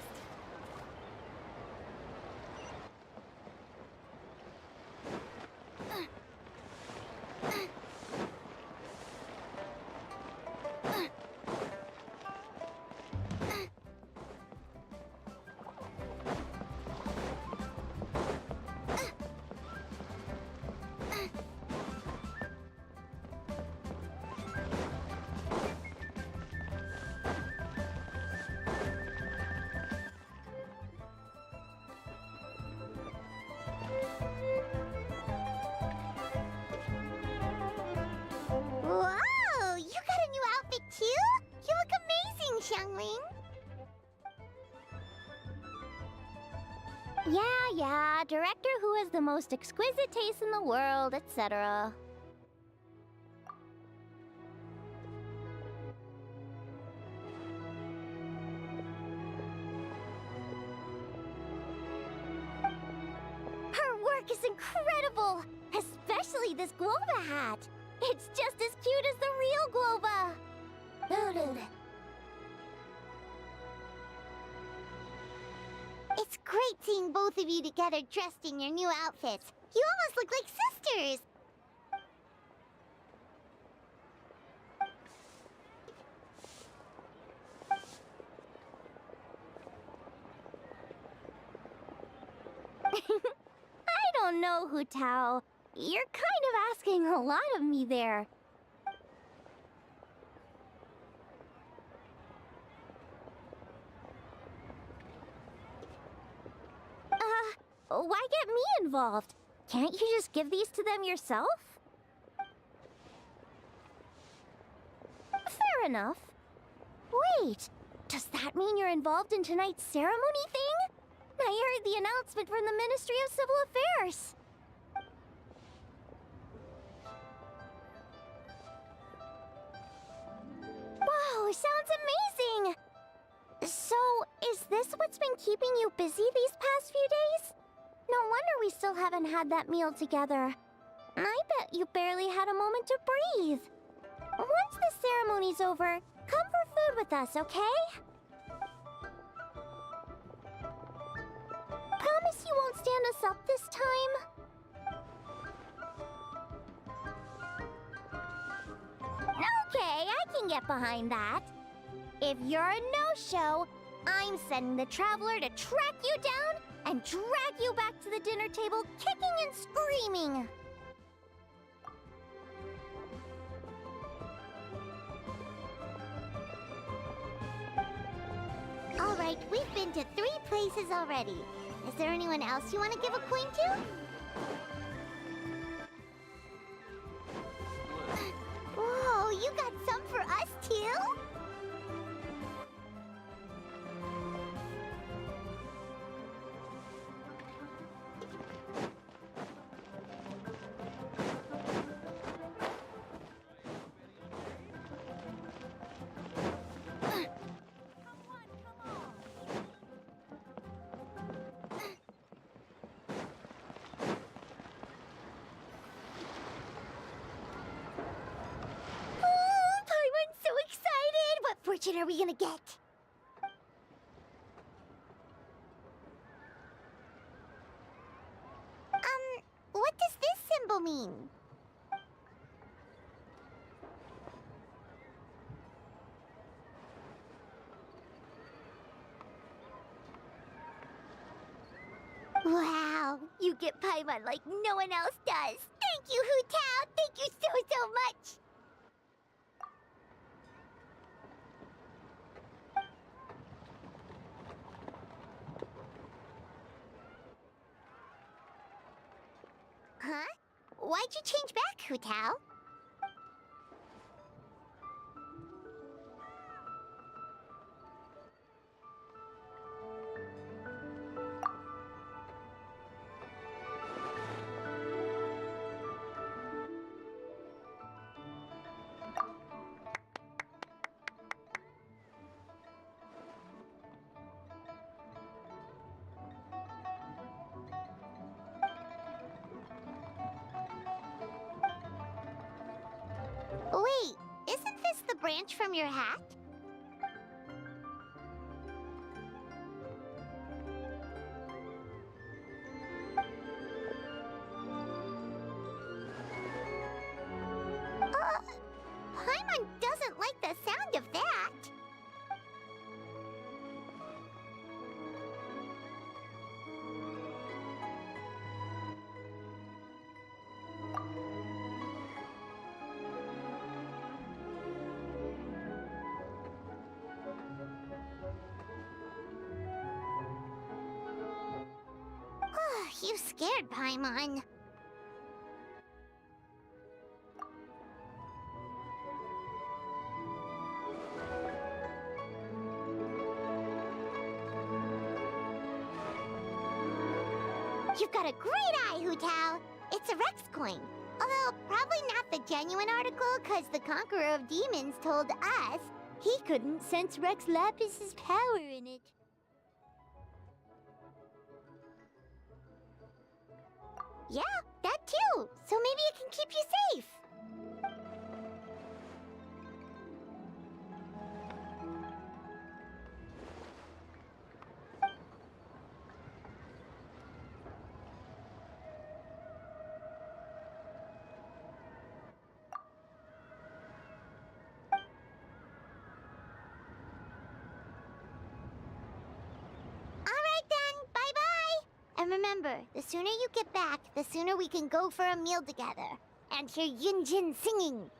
Whoa! You got a new outfit too? You look amazing, Xiangling. Yeah, director who has the most exquisite taste in the world, etc. Her work is incredible! Especially this Globa hat! It's just as cute as the real Globa! It's great seeing both of you together dressed in your new outfits. You almost look like sisters! I don't know, Hu Tao. You're kind of asking a lot of me there. Why get me involved? Can't you just give these to them yourself? Fair enough. Wait, does that mean you're involved in tonight's ceremony thing? I heard the announcement from the Ministry of Civil Affairs. Wow, sounds amazing! So, is this what's been keeping you busy these past few days? No wonder we still haven't had that meal together. I bet you barely had a moment to breathe. Once the ceremony's over, come for food with us, okay? Promise you won't stand us up this time? Okay, I can get behind that. If you're a no-show, I'm sending the Traveler to track you down and drag you back to the dinner table kicking and screaming. All right, we've been to 3 places already. Is there anyone else you want to give a coin to? Whoa, you got some for us too? What are we gonna get? What does this symbol mean? Wow, you get Paimon like no one else does. Thank you, Hu Tao. Thank you so much. Huh? Why'd you change back, Hu Tao? Wait, isn't this the branch from your hat? like the sound of that. You scared Paimon. You've got a great eye, Hu-Tao. It's a Rex coin. Although, probably not the genuine article, because the Conqueror of Demons told us he couldn't sense Rex Lapis's power in it. Yeah, that too. So maybe it can keep you safe. And remember, the sooner you get back, the sooner we can go for a meal together. And hear Yunjin singing.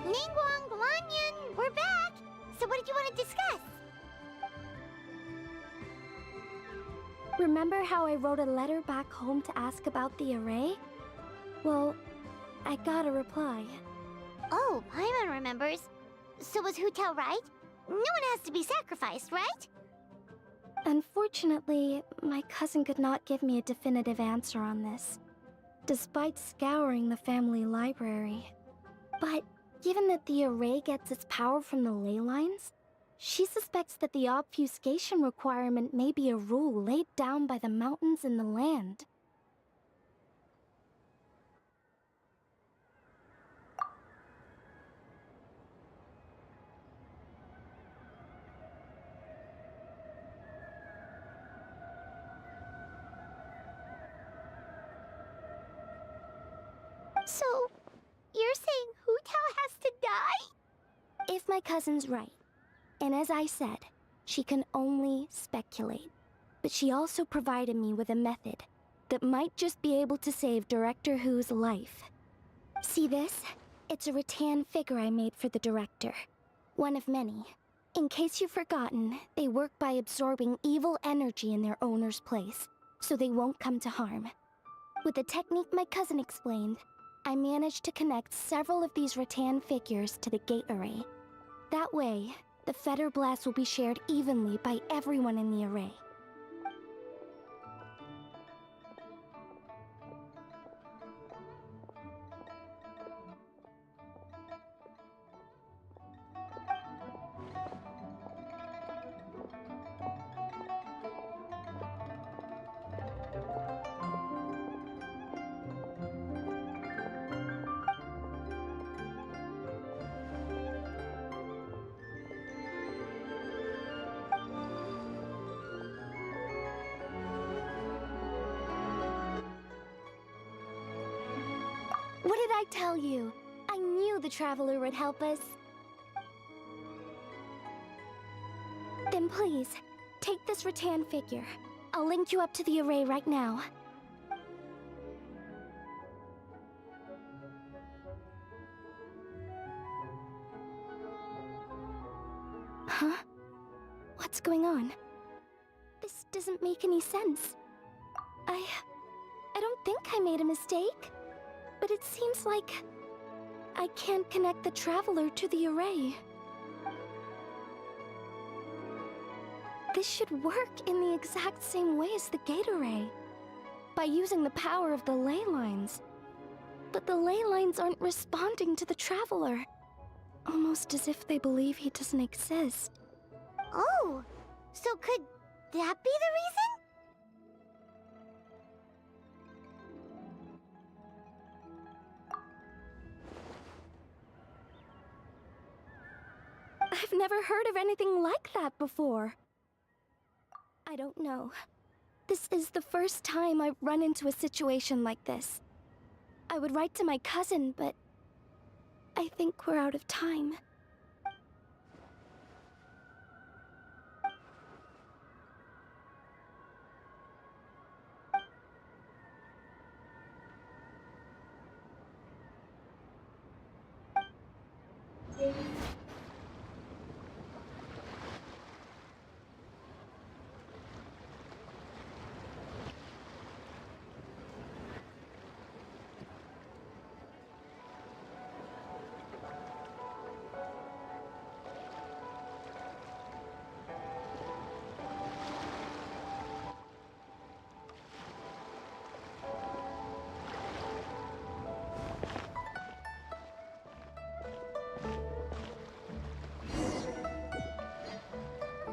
Ningguang Guanyin, we're back! So what did you want to discuss? Remember how I wrote a letter back home to ask about the array? Well, I got a reply. Oh, Paimon remembers. So was Hu Tao right? No one has to be sacrificed, right? Unfortunately, my cousin could not give me a definitive answer on this, despite scouring the family library. But given that the array gets its power from the ley lines, she suspects that the obfuscation requirement may be a rule laid down by the mountains and the land. So, you're saying Hu Tao has to die? If my cousin's right, and as I said, she can only speculate, but she also provided me with a method that might just be able to save Director Hu's life. See this? It's a rattan figure I made for the director. One of many. In case you've forgotten, they work by absorbing evil energy in their owner's place, so they won't come to harm. With the technique my cousin explained, I managed to connect several of these rattan figures to the gate array. That way, the fetter blast will be shared evenly by everyone in the array. What did I tell you? I knew the Traveler would help us. Then please, take this rattan figure. I'll link you up to the array right now. Huh? What's going on? This doesn't make any sense. I don't think I made a mistake. But it seems like I can't connect the Traveler to the array. This should work in the exact same way as the gate array, by using the power of the ley lines. But the ley lines aren't responding to the Traveler, almost as if they believe he doesn't exist. Oh, so could that be the reason? I've never heard of anything like that before. I don't know. This is the first time I've run into a situation like this. I would write to my cousin, but I think we're out of time.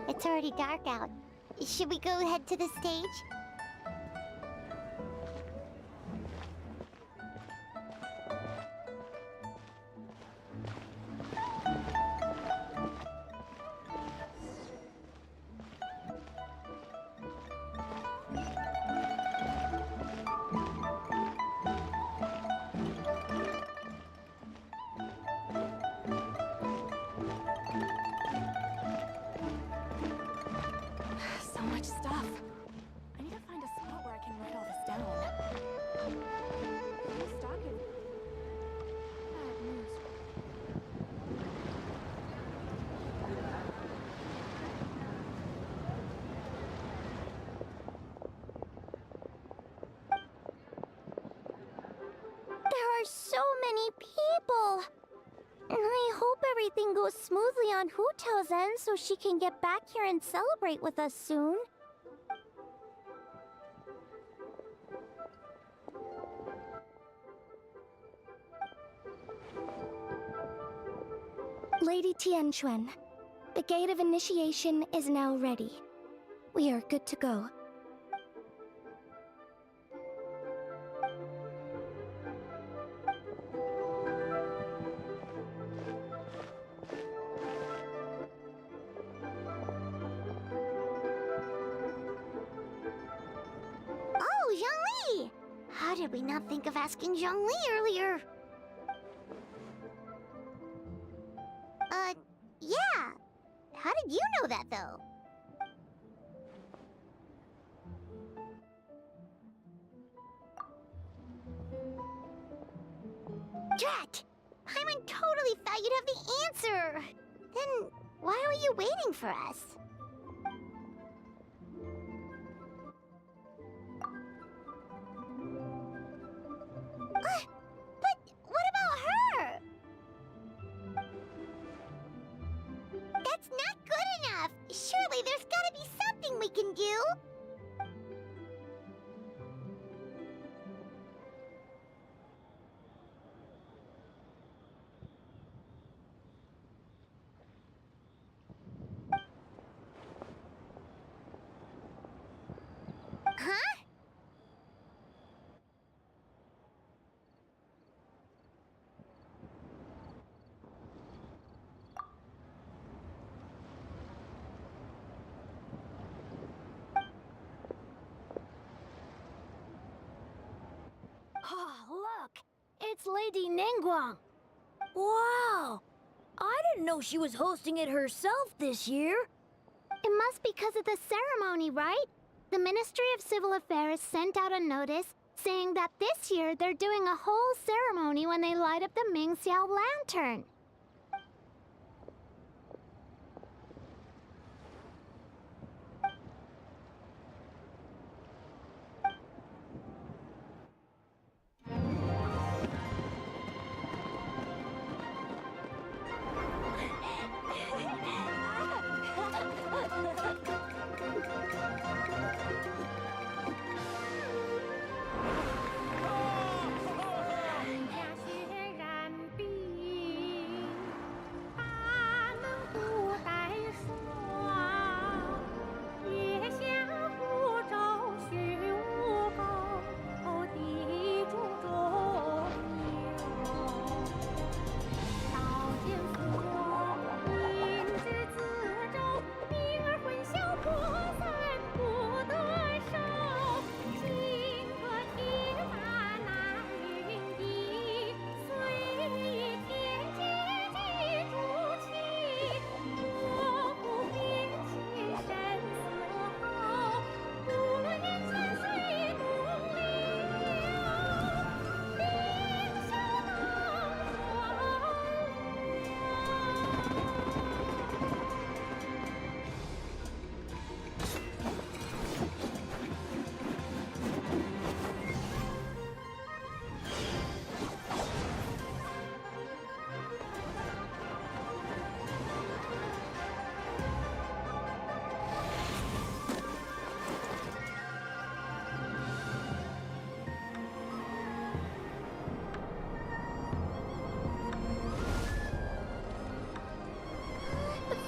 It's already dark out. Should we go head to the stage? So much stuff. I need go smoothly on Hutao's end so she can get back here and celebrate with us soon. Lady Tianquan, the gate of initiation is now ready. We are good to go. Oh, Zhongli! How did we not think of asking Zhongli earlier? Yeah. How did you know that, though? Drat! Paimon totally thought you'd have the answer! Then why were you waiting for us? But what about her? That's not good enough! Surely there's gotta be something we can do! Huh? Oh, look! It's Lady Ningguang! Wow! I didn't know she was hosting it herself this year! It must be because of the ceremony, right? The Ministry of Civil Affairs sent out a notice saying that this year they're doing a whole ceremony when they light up the Mingxiao lantern.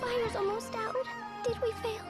Fire's almost out. Did we fail?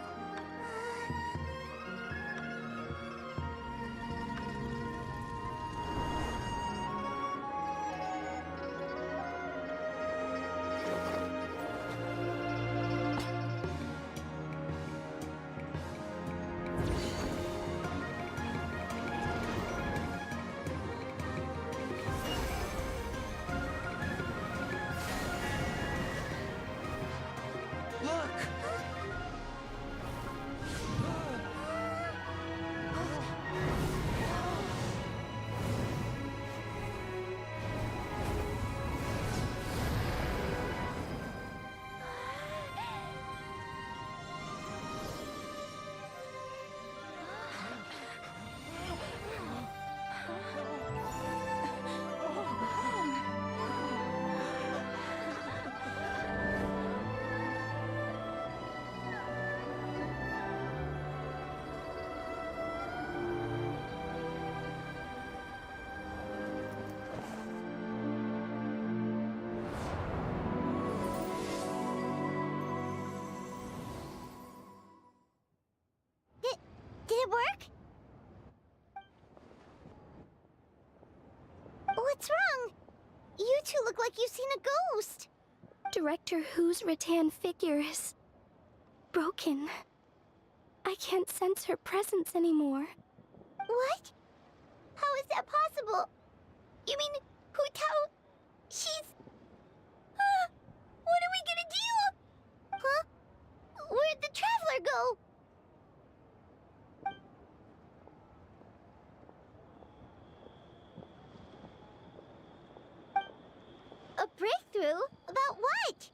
it work? What's wrong? You two look like you've seen a ghost. Director Hu's rattan figure is broken. I can't sense her presence anymore. What? How is that possible? You mean Hu Tao? She's... what are we gonna do? Huh? Where'd the Traveler go? A breakthrough? About what?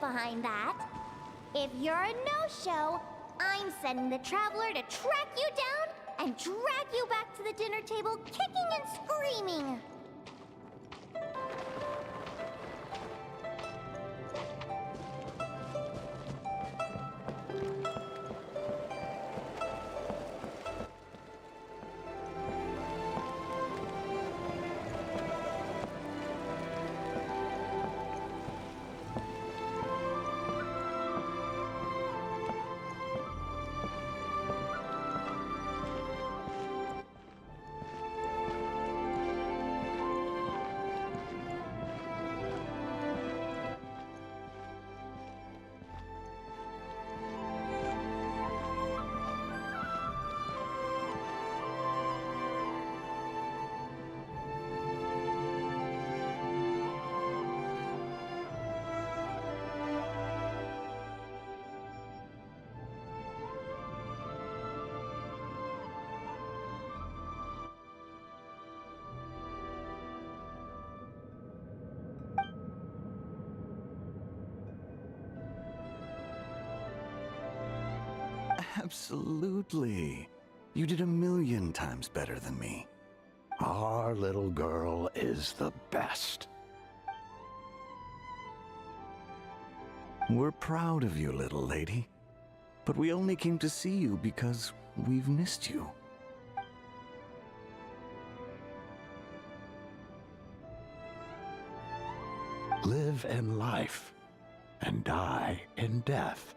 behind that. If you're a no-show, I'm sending the Traveler to track you down and drag you back to the dinner table kicking and screaming. Absolutely. You did 1,000,000 times better than me. Our little girl is the best. We're proud of you, little lady. But we only came to see you because we've missed you. Live in life and die in death.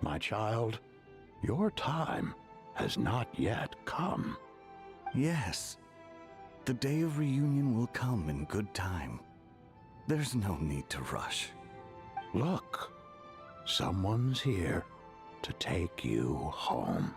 My child, your time has not yet come. Yes, the day of reunion will come in good time. There's no need to rush. Look, someone's here to take you home.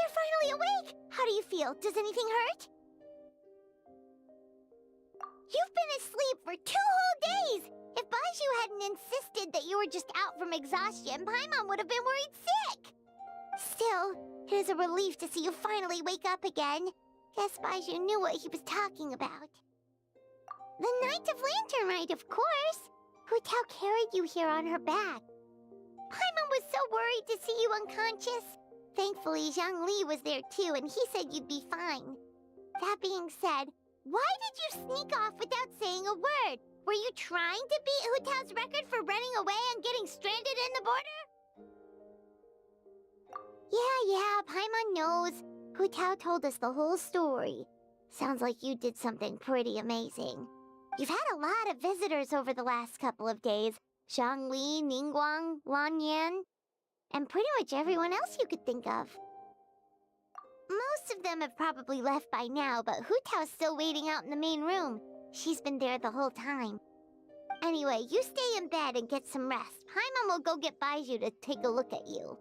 You're finally awake! How do you feel? Does anything hurt? You've been asleep for 2 whole days! If Baiju hadn't insisted that you were just out from exhaustion, Paimon would have been worried sick! Still, it is a relief to see you finally wake up again. Guess Baiju knew what he was talking about. The Knight of Lantern Rite, of course! Hu Tao carried you here on her back. Paimon was so worried to see you unconscious. Thankfully, Zhongli was there too, and he said you'd be fine. That being said, why did you sneak off without saying a word? Were you trying to beat Hu Tao's record for running away and getting stranded in the border? Yeah, Paimon knows. Hu Tao told us the whole story. Sounds like you did something pretty amazing. You've had a lot of visitors over the last couple of days. Zhongli, Ningguang, Lan Yan, and pretty much everyone else you could think of. Most of them have probably left by now, but Hu Tao's still waiting out in the main room. She's been there the whole time. Anyway, you stay in bed and get some rest. Paimon will go get Baiju to take a look at you.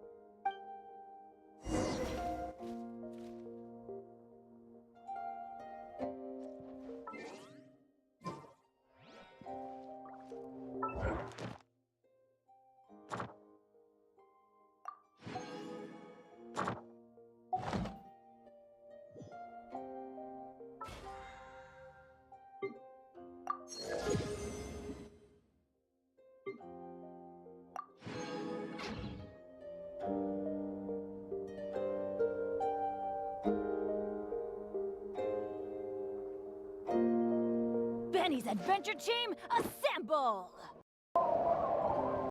Adventure Team, assemble!